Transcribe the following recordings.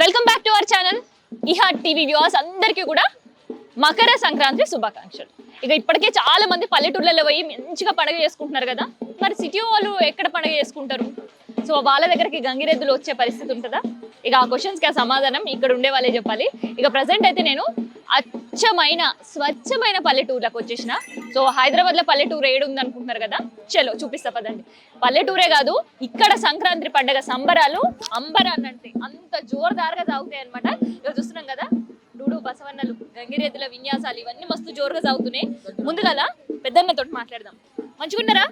Welcome back to our channel ఇహాట్ TV viewers అందరికీ కూడా మకర సంక్రాంతి శుభాకాంక్షలు. ఇక ఇప్పటికే చాలా మంది పల్లెటూర్లలో పోయి మంచిగా పండుగ చేసుకుంటున్నారు కదా, మరి సిటీ వాళ్ళు ఎక్కడ పండుగ చేసుకుంటారు? సో వాళ్ళ దగ్గరికి గంగిరెద్దులు వచ్చే పరిస్థితి ఉంటుందా? ఇక ఆ క్వశ్చన్స్కి ఆ సమాధానం ఇక్కడ ఉండే వాళ్ళే చెప్పాలి. ఇక ప్రజెంట్ అయితే నేను అచ్చమైన స్వచ్ఛమైన పల్లెటూర్లకు వచ్చేసిన. సో హైదరాబాద్లో పల్లెటూరు ఏడు ఉంది అనుకుంటున్నారు కదా, చలో చూపిస్తా పదండి. పల్లెటూరే కాదు, ఇక్కడ సంక్రాంతి పండుగ సంబరాలు అంబరాన్నంటే అంత జోరుదారుగా సాగుతాయి అనమాట. ఇక చూస్తున్నాం కదా, డూడు బసవన్నలు, గంగిరెద్దుల విన్యాసాలు ఇవన్నీ మస్తు జోరుగా సాగుతున్నాయి. ముందుగా పెద్దన్నతో మాట్లాడదాం. మంచిగున్నారా?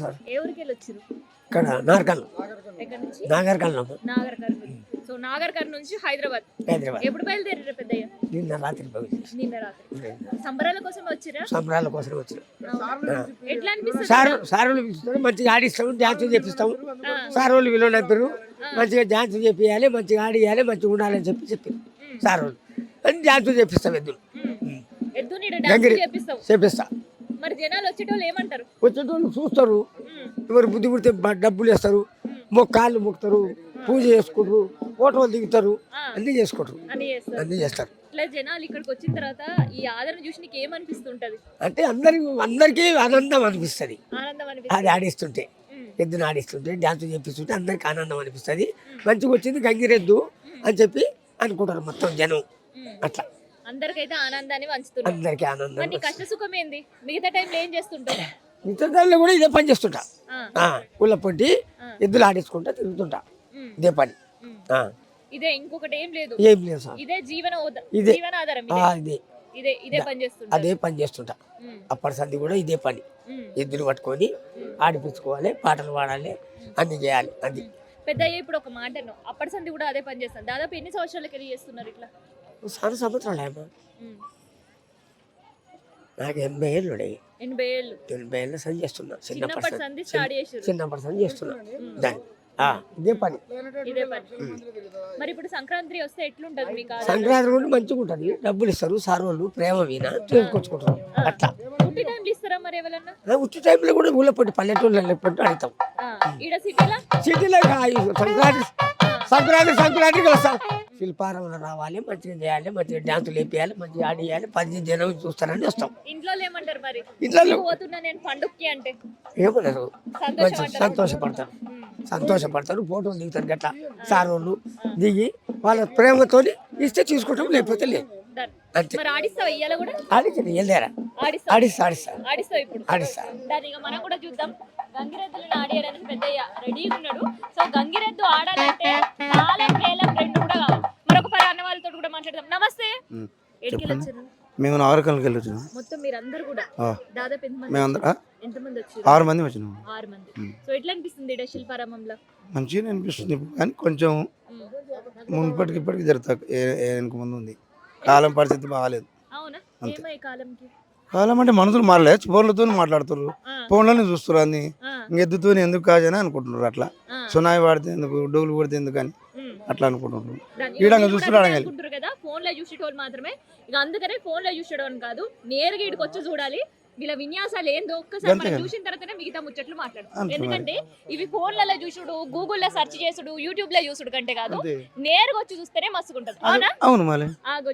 సార్. ఏ ఊరికి వెళ్ళి వచ్చారు? ఇక్కడ నాగర్కర్నూలు. ఎక్కడి నుంచి? నాగర్కర్నూలు. సో నాగర్కర్నూలు నుంచి హైదరాబాద్ ఎప్పుడు బయలుదేరారు పెద్దయ్య? నిన్న రాత్రి నిన్న రాత్రి. సంబరాల కోసం వచ్చిరా? సంబరాల కోసం వచ్చారు. ఎట్లా అనిపిస్తుంది? సారులు పిలుస్తారు, మంచిగా ఆడిస్తాము, డ్యాన్స్ చేపిస్తాము. సారోళ్ళు విలువనంటారు, మంచిగా డ్యాన్స్ చేపియాలి, మంచిగా ఆడియాలి, మంచిగా ఉండాలని చెప్పారు సారోళ్ళు. అని డ్యాన్స్ చేపిస్తాం ఎద్దులు. చేపిస్తా. మరి జనాలు వచ్చేటోళ్ళు ఏమంటారు? వచ్చేటోళ్ళు చూస్తారు, ఎవరు బుద్ధి పుడితే డబ్బులు వేస్తారు, కాళ్ళు మొక్కుతారు, పూజ చేసుకుంటారు, ఫోటోలు దిగుతారు, అన్ని చేసుకుంటారు, అన్ని చేస్తారు. జనాలు ఇక్కడికి వచ్చిన తర్వాత ఈ ఆదరణ చూసి నీకు ఏమనిపిస్తుంటది? అంటే అందరికి ఆనందం అనిపిస్తుంది. అది ఆడిస్తుంటే, ఎద్దును ఆడిస్తుంటే, డ్యాన్స్ చేపిస్తుంటే అందరికి ఆనందం అనిపిస్తుంది. మంచిగా వచ్చింది గంగిరెద్దు అని చెప్పి అనుకుంటారు మొత్తం జనం. అట్లా అందరికైతే ఆనందాన్ని పంచుతున్నారు. అందరికి ఆనందం. కష్ట సుఖం ఏంది? మిగతా టైంలో ఏం చేస్తుంటారు? మిగతా టైంలో కూడా ఇదే పని చేస్తుంటా. ఊళ్ళ పొట్టి ఎద్దులు ఆడించుకుంటా తిరుగుతుంటా, ఇదే పని. ఇదే, ఇంకొకటి ఏం లేదు. ఏం లేదు సార్, ఇదే జీవనాధారం. ఇదే పని చేస్తుంటా. అదే పని చేస్తుంటా. అప్పటి సంది కూడా ఇదే పని. ఎద్దులు పట్టుకొని ఆడిపించుకోవాలి, పాటలు పాడాలి, అన్ని చేయాలి. అది పెద్దయ్య. ఇప్పుడు ఒక మాట, అప్పటి సంది కూడా అదే పని చేస్తాను. దాదాపు ఎన్ని సంవత్సరాలకి వెళ్ళి చేస్తున్నారు ఇట్లా? చాలా సంవత్సరాలు ఏమో, నాకు 80 ఏళ్ళు. 80 ఏళ్ళు సంది చేస్తున్నా. చిన్నప్పటి సంది చేస్తున్నా దాన్ని. ఇదే పని. మరి ఇప్పుడు సంక్రాంతి వస్తే ఎట్లుంటది మీకు? సంక్రాంతి నుండి మంచిగా ఉంటది, డబ్బులు ఇస్తారు సారోళ్ళు, ప్రేమ వీణ చేసుకొచ్చుకుంటారు. అట్లా ఉట్టి టైంలో ఇస్తారా మరి ఎవరన్నా? ఉట్టి టైంలో కూడా ఊళ్ళో పట్టి పల్లెటూళ్ళు పట్టి అడుగుతాం. సిటీలో సంక్రాంతికి వస్తాం. శిల్పారంలో రావాలి, మంచిగా చేయాలి, మంచిగా డ్యాన్సులు వేపియాలి, మంచిగా ఆడియాలి, 10 జనం చూస్తారని వస్తాం. ఇంట్లో ఏమంటారు మరి? ఇంట్లో అంటే ఏమన్నారు, మంచి సంతోషపడతారు, ఫోటోలు దిగుతారు. గట్లా సారోళ్ళు దిగి వాళ్ళ ప్రేమతో ఇస్తే తీసుకుంటాం, లేకపోతే లేదు. అంతే. మనం కూడా చూద్దాం. గంగిరెద్దులను ఆడేయడానికి పెద్దయ్య రెడీగా ఉన్నాడు. సో గంగిరెద్దు ఆడాలంటే తాళం మేళం రెండు కూడా కావాలి. మరొక పరి అన్న వాళ్ళతో కూడా మాట్లాడదాం. నమస్తే. మేము నాగరికల్కి వెళ్ళొచ్చాము. మొత్తం మీరందరూ కూడా దాదాపు ఎంతమంది వచ్చారు? 6 మంది వచ్చినాము. 6 మంది. సో ఎట్లా అనిపిస్తుంది ఇక్కడ శిల్పారామంలో? మంచిగా అనిపిస్తుంది, కానీ కొంచెం మున్పటికి ఇప్పటికి జరుగుతుంది. ముందు ఉంది, కాలం పరిస్థితి బాగాలేదు. అవునా? ఏమై కాలంకి? కాలం అంటే మనుషులు మారలేదు, ఫోన్లతో మాట్లాడుతున్నారు, ఫోన్లోనే చూస్తారు అన్ని. ఎద్దుతో ఎందుకు కాజని అనుకుంటున్నారు. అట్లా సునాయి వాడితే ఎందుకు, డోలు కొడితే ఎందుకు అని అట్లా అనుకుంటున్నారు. ఈడంగా చూస్తున్నారు కదా, ఫోన్ లో చూసేటోళ్ళు మాత్రమే. ఇక అందుకనే ఫోన్ లో చూసేటోళ్ళు కాదు, నేరుగా ఇక్కడికి వచ్చి చూడాలి. వీళ్ళ విన్యాసాలు ఏందో ఒక్కసారి మనం చూసిన తర్వాతనే మిగతా ముచ్చట్లు మాట్లాడుతాం. ఎందుకంటే ఇవి ఫోన్లలో చూసుడు, గూగుల్లో సెర్చ్ చేసుడు, యూట్యూబ్ లో చూసుడు కంటే కాదు, నేరుగా వచ్చి చూస్తేనే మస్తుకుంటది. అవునా? అవును మళ్ళీ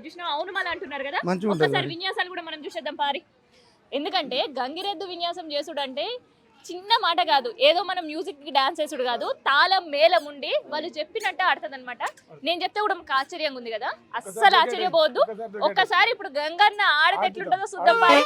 చూసినా అవును మళ్ళీ అంటున్నారు కదా, ఒక్కసారి విన్యాసాలు కూడా మనం చూసేద్దాం పారి. ఎందుకంటే గంగిరెద్దు విన్యాసం చేసుడు అంటే చిన్న మాట కాదు, ఏదో మనం మ్యూజిక్ కి డాన్స్ చేసుడు కాదు, తాళం మేళం ఉండి వాళ్ళు చెప్పినట్టే ఆడుతుంది అనమాట. నేను చెప్తే కూడా మాకు ఆశ్చర్యంగా ఉంది కదా, అస్సలు ఆశ్చర్యపోవద్దు. ఒక్కసారి ఇప్పుడు గంగన్న ఆడితే ఎట్లుంటుందో చూద్దాం పారి.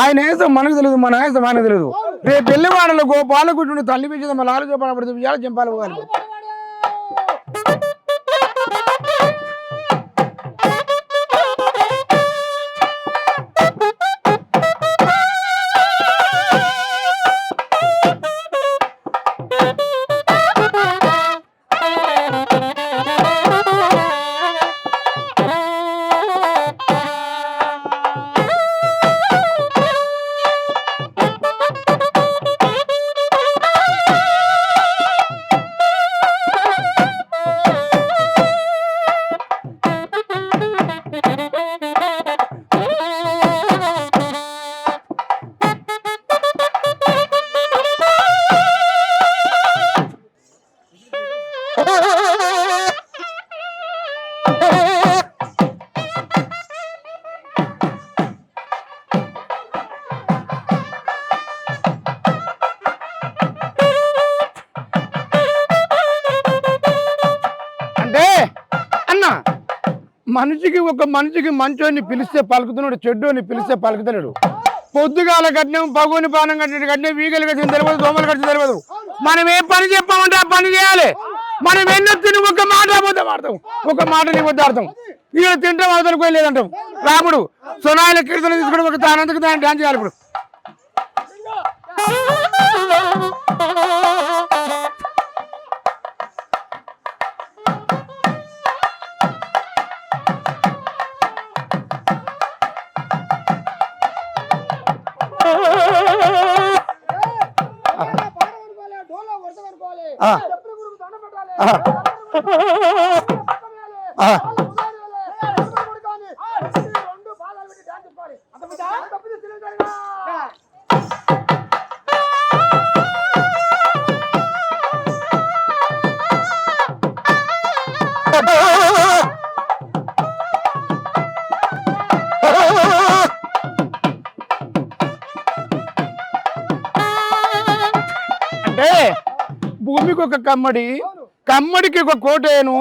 ఆయన వేస్తాం మనకు తెలియదు, మన వేస్తాం మనకు తెలియదు. రేపు పెళ్లి వాడలు గోపాల గుడ్డు తల్లి పెంచుదాం, మళ్ళీ ఆలోచన ఇవాళ చెంపాలి పోవాలి. అంటే అన్న మనిషికి మంచోని పిలిస్తే పలుకుతున్నాడు, చెడ్డోని పిలిస్తే పలుకుతున్నాడు. పొద్దుగాల కట్టినాం, పగుని పానం కట్టిన కట్టినా, వీగలు కట్టిన తెలియదు, దోమలు కట్టిన తెలియదు. మనం ఏ పని చెప్పామంటే ఆ పని చేయాలి. మనం ఎన్నో తిని ఒక మాట అబద్ధం ఆడతాం, ఒక మాట నీ వద్ద ఆడతాం. వీళ్ళు తింటాం అవతలకు లేదంటాం. రాముడు సొనాయిల కీర్తన తీసుకుని ఒక తానంతకు తాను డాన్స్ చేయాలి. ఇప్పుడు అంటే భూమికి ఒక కమ్మడి, కమ్మడికి ఒక కోటేను,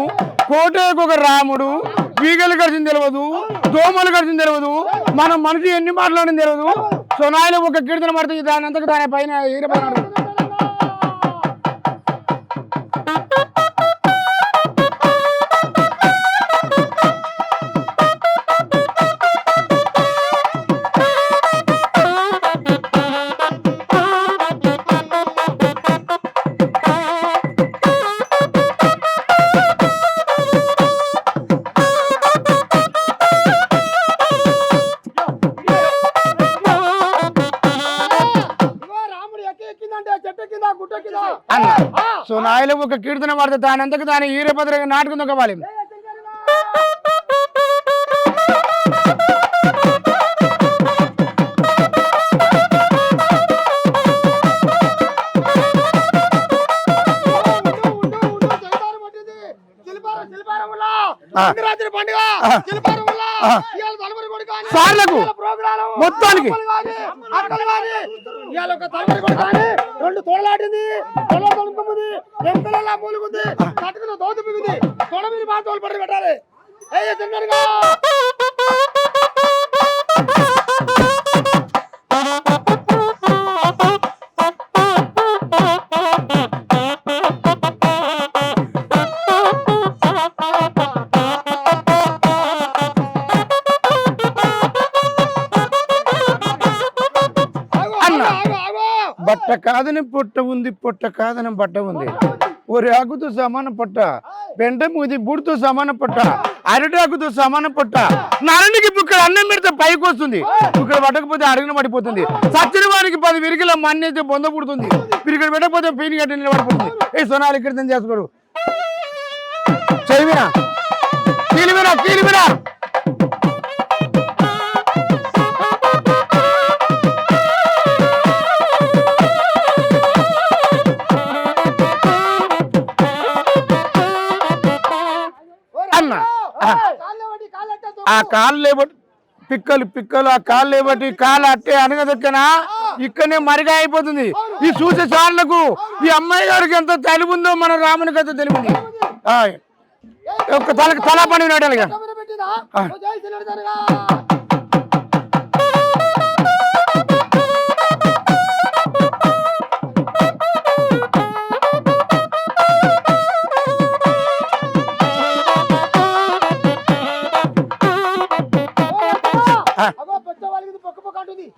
కోటేకి ఒక రాముడు, వీగలు గడిచింది తెలియదు, దోమలు గడిచింది తెలియదు, మనం మనిషి ఎన్ని మాట్లాడింది తెలియదు. సొనాయిలో ఒక కీర్తన పడుతుంది, దాని అంతకు దాని పైన ఈరపైన అన్న. సొనాయిలో ఒక కీర్తన పడితే దాని అంతకు దాని ఈరపత్రంగా నాటుకుంది ఒక వాళ్ళు. సార్లకు మొత్తానికి రెండు తోడలాడింది, మూలుగుంది, కట్టుకున్న దోతి పిగింది, తొడ మీద బాగా తోలు పడి పెట్టాలి. బట్ట కాదని పొట్ట ఉంది, పొట్ట కాదని బట్ట ఉంది. ఒరి ఆకుతో సమాన పొట్ట, పెంట మూది బుడితో సమాన పొట్ట, అరటాకుతో సమాన పొట్ట. నరునికి ఇక్కడ అన్నం పెడితే పైకి వస్తుంది, ఇక్కడ పట్టకపోతే అడుగున పడిపోతుంది. సచ్చిన వారికి 10 విరికల మన్ను అయితే బొంద పుడుతుంది, ఇక్కడ పెట్టకపోతే పీని గట్టి నిలబడిపోతుంది. ఏ సొనాలి కీర్తన చేసుకోడు, చెవిరా కీలిమిరా కీలిమిరా. ఆ కాళ్ళు లేబట్టి పిక్కలు ఆ కాళ్ళు లేబట్టి కాళ్ళు అట్టే అనగదొక్కనా ఇక్కడనే మరిగా అయిపోతుంది. ఈ చూసే సార్లకు ఈ అమ్మాయి గారికి ఎంత తెలివి ఉందో మన రామునికి ఎంత తెలివి ఉంది. ఒక తల పని నాటాలిగా.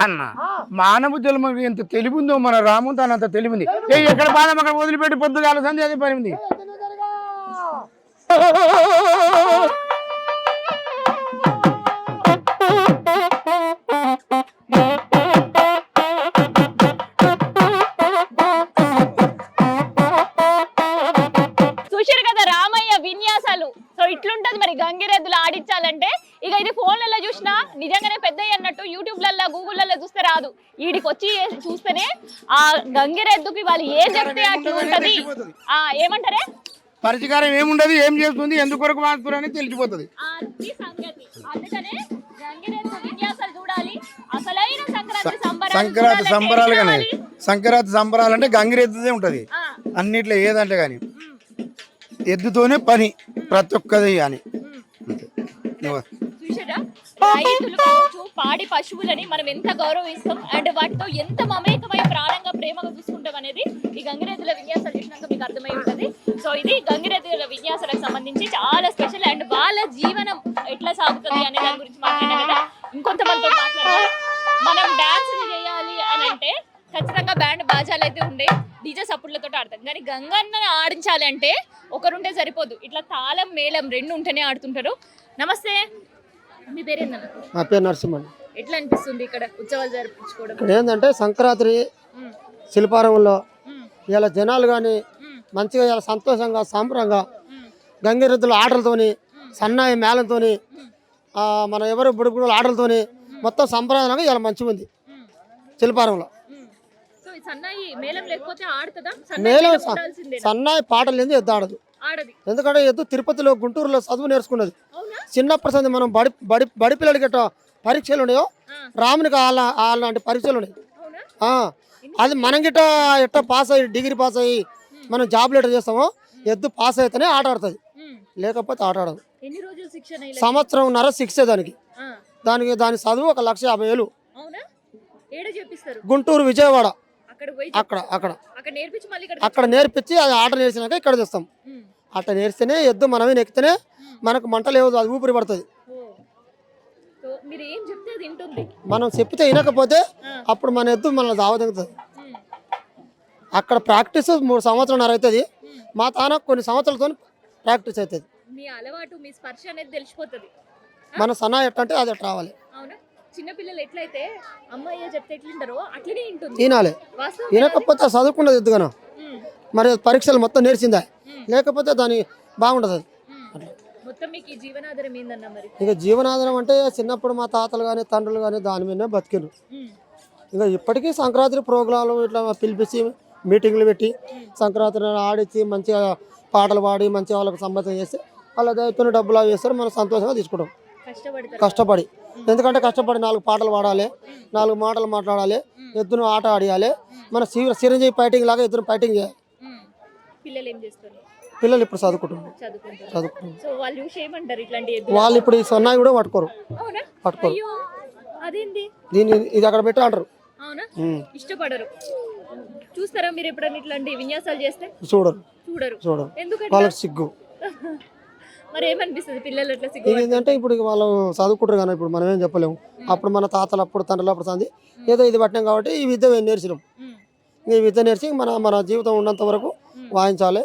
అన్న మానవ జన్మ ఎంత తెలివి ఉందో మన రాము తను అంత తెలివి ఉంది. ఎక్కడ బాధం అక్కడ వదిలిపెట్టి పొద్దుగాల సంధి అదే పని ఉంది. చూశారు కదా రామయ్య విన్యాసాలు. సో ఇట్లుంటది మరి గంగిరెద్దులు ఆడించాలంటే. ఇక ఇది ఫోన్లలో చూసినా నిజంగానే పెద్దయ్య అన్నట్టు యూట్యూబ్లలో గూగుల్లో చూస్తే రాదు, వీడికి వచ్చి చూస్తేనే ఆ గంగిరెద్దుకి వాళ్ళు ఏం చెప్తే అట్లా ఉంటది. ఏమంటారే పరిష్కారం ఏముండదు, ఏం చేస్తుంది, ఎందుకొరకు వాడుతున్నారు అని తెలిసిపోతుంది. అది సంగతి. అందుకనే గంగిరెద్దు విన్యాసాలు చూడాలి. అసలైన సంక్రాంతి సంక్రాంతి సంబరాలు కానీ సంక్రాంతి సంబరాలు అంటే గంగిరెద్దుదే ఉంటది అన్నిట్లో ఏదంటే కానీ ఎద్దుతోనే పని ప్రతి ఒక్కది అని. చూసారా, రైతులు కావచ్చు, పాడి పశువులని మనం ఎంత గౌరవిస్తాం అండ్ వాటితో ఎంత మమేకమై ప్రాణంగా ప్రేమగా చూసుకుంటాం అనేది ఈ గంగిరెద్దుల విన్యాసాలు చూసినాక మీకు అర్థమై ఉంటుంది. సో ఇది గంగిరెద్దుల విన్యాసాలకు సంబంధించి చాలా స్పెషల్ అండ్ వాళ్ళ జీవనం ఎట్లా సాగుతుంది అనే దాని గురించి మాట్లాడాం కదా. ఇంకొంతమందితో మాట్లాడాలి. మనం డాన్స్ చేయాలి అని అంటే ఖచ్చితంగా బ్యాండ్ బాజాలు అయితే ఉండే, డీజే సప్పుళ్లతో ఆడతాం. కానీ గంగన్నని ఆడించాలి అంటే ఒకరుంటే సరిపోదు, ఇట్లా తాళం మేళం రెండు ఉంటేనే ఆడుతుంటారు. నమస్తే, మీ పేరేందన్న? నా పేరు నరసింహన్. ఎట్లా అనిపిస్తుంది ఇక్కడ ఉత్సవాలు జరిపించుకోవడం? ఇక్కడ ఏంటంటే సంక్రాంతి శిల్పారంలో ఇలా జనాలు కానీ మంచిగా ఇలా సంతోషంగా సంబరంగా గంగిరెద్దుల ఆటలతోని సన్నాయి మేళంతోని మన ఎవరు బుడుగుడుల ఆటలతోని మొత్తం సంప్రదాయంగా ఇలా మంచిగా ఉంది శిల్పారంలో. సో ఈ సన్నాయి మేళం లేకపోతే ఆడుతుందా? మేళం ఉండాల్సిందేనా? సన్నాయి పాటలు ఎందుకు ఎద్దు ఆడదు, ఆడది. ఎందుకంటే ఎద్దు తిరుపతిలో గుంటూరులో చదువు నేర్చుకున్నది. అవునా? చిన్నప్పటి సంది మనం బడి బడి బడి పిల్లలకి ఎట్లా పరీక్షలు ఉన్నాయో రామునికి అలాంటి పరీక్షలు ఉన్నాయి. అవునా? అది మనం గిట్ట ఎట్లా పాస్ అయ్యి డిగ్రీ పాస్ అయ్యి మనం జాబ్ లెటర్ చేస్తామో ఎద్దు పాస్ అయితేనే ఆట ఆడుతుంది, లేకపోతే ఆట ఆడదు. ఎన్ని రోజులు శిక్షణ? సంవత్సరంన్నర శిక్ష దానికి దాని చదువు 1,50,000. అవునా? ఏడ చెప్పిస్తారు? గుంటూరు విజయవాడ అక్కడ పోయి అక్కడ అక్కడ అక్కడ నేర్పించి మళ్ళీ అక్కడ నేర్పించి అది ఆట నేర్చినాక ఇక్కడ తెస్తాం. అట్లా నేర్స్తేనే ఎద్దు మనమే నెక్కితేనే మనకు మంట లేవు, అది ఊపిరి పడుతుంది. మీరు ఏం చెప్తే అది వింటుంది. మనం చెప్పితే వినకపోతే అప్పుడు మన ఎద్దు మన దావదెంగుతుంది. అక్కడ ప్రాక్టీస్ 3 సంవత్సరాలు అవుతుంది, మా తాన కొన్ని సంవత్సరాలతో ప్రాక్టీస్ అవుతుంది. మీ అలవాటు మీ స్పర్శ అనేది తెలిసిపోతుంది. మన సన్నా ఎట్లంటే అది ఎట్లా రావాలి. అవునా? చిన్నపిల్లలు ఎట్లయితే అమ్మాయి చెప్తే ఎట్లుంటారో అట్లనే వింటుంది. వినాలి, వినకపోతే చదువుకున్నది ఎద్దుగాను మరి పరీక్షలు మొత్తం నేర్చిందా, లేకపోతే దాని బాగుంటుంది. మొత్తం మీకు ఈ జీవనాధారం ఏందన్నా మరి? ఇక జీవనాధారం అంటే చిన్నప్పుడు మా తాతలు కానీ తండ్రులు కానీ దాని మీదనే బతికిరు. ఇక ఇప్పటికీ సంక్రాంతి ప్రోగ్రాంలు ఇట్లా పిలిపించి మీటింగ్లు పెట్టి సంక్రాంతి ఆడించి మంచిగా పాటలు పాడి మంచిగా వాళ్ళకి సంబంధం చేస్తే వాళ్ళ దైత్యం డబ్బులు అవి చేస్తారు, మనం సంతోషంగా తీసుకుంటాం కష్టపడి. ఎందుకంటే కష్టపడి 4 పాటలు పాడాలి, 4 మాటలు మాట్లాడాలి, ఎద్దును ఆట ఆడియాలి. మన చిరంజీవి ఫైటింగ్ లాగా ఎద్దును ఫైటింగ్ చేయాలి. పిల్లలు ఏం చేస్తారు? పిల్లలు ఇప్పుడు చదువుకుంటున్నారు. సో వాళ్ళు చూసి ఏమంటారు ఇట్లాంటి? వాళ్ళు ఇప్పుడు ఈ సొన్నాయి కూడా పట్టుకోరు. అదేంటి దీన్ని ఇది అక్కడ పెట్టి అంటారు. అవునా? ఇష్టపడరు. చూస్తారా మీరు ఎప్పుడైనా ఇట్లాంటి విన్యాసాలు చేస్తే? చూడరు. ఎందుకంటే వాళ్ళకి సిగ్గు. మరి ఏమనిపిస్తుంది పిల్లలు అట్లా సిగ్గు? ఏంటంటే ఇప్పుడు వాళ్ళు చదువుకుంటారు కానీ ఇప్పుడు మనం ఏం చెప్పలేము. అప్పుడు మన తాతలు అప్పుడు తండ్రులు అప్పుడు సంది ఏదో ఇది పట్టినాం కాబట్టి ఈ విద్య నేర్చినాం. ఈ విద్య నేర్చి మన జీవితం ఉన్నంత వరకు వాయించాలి,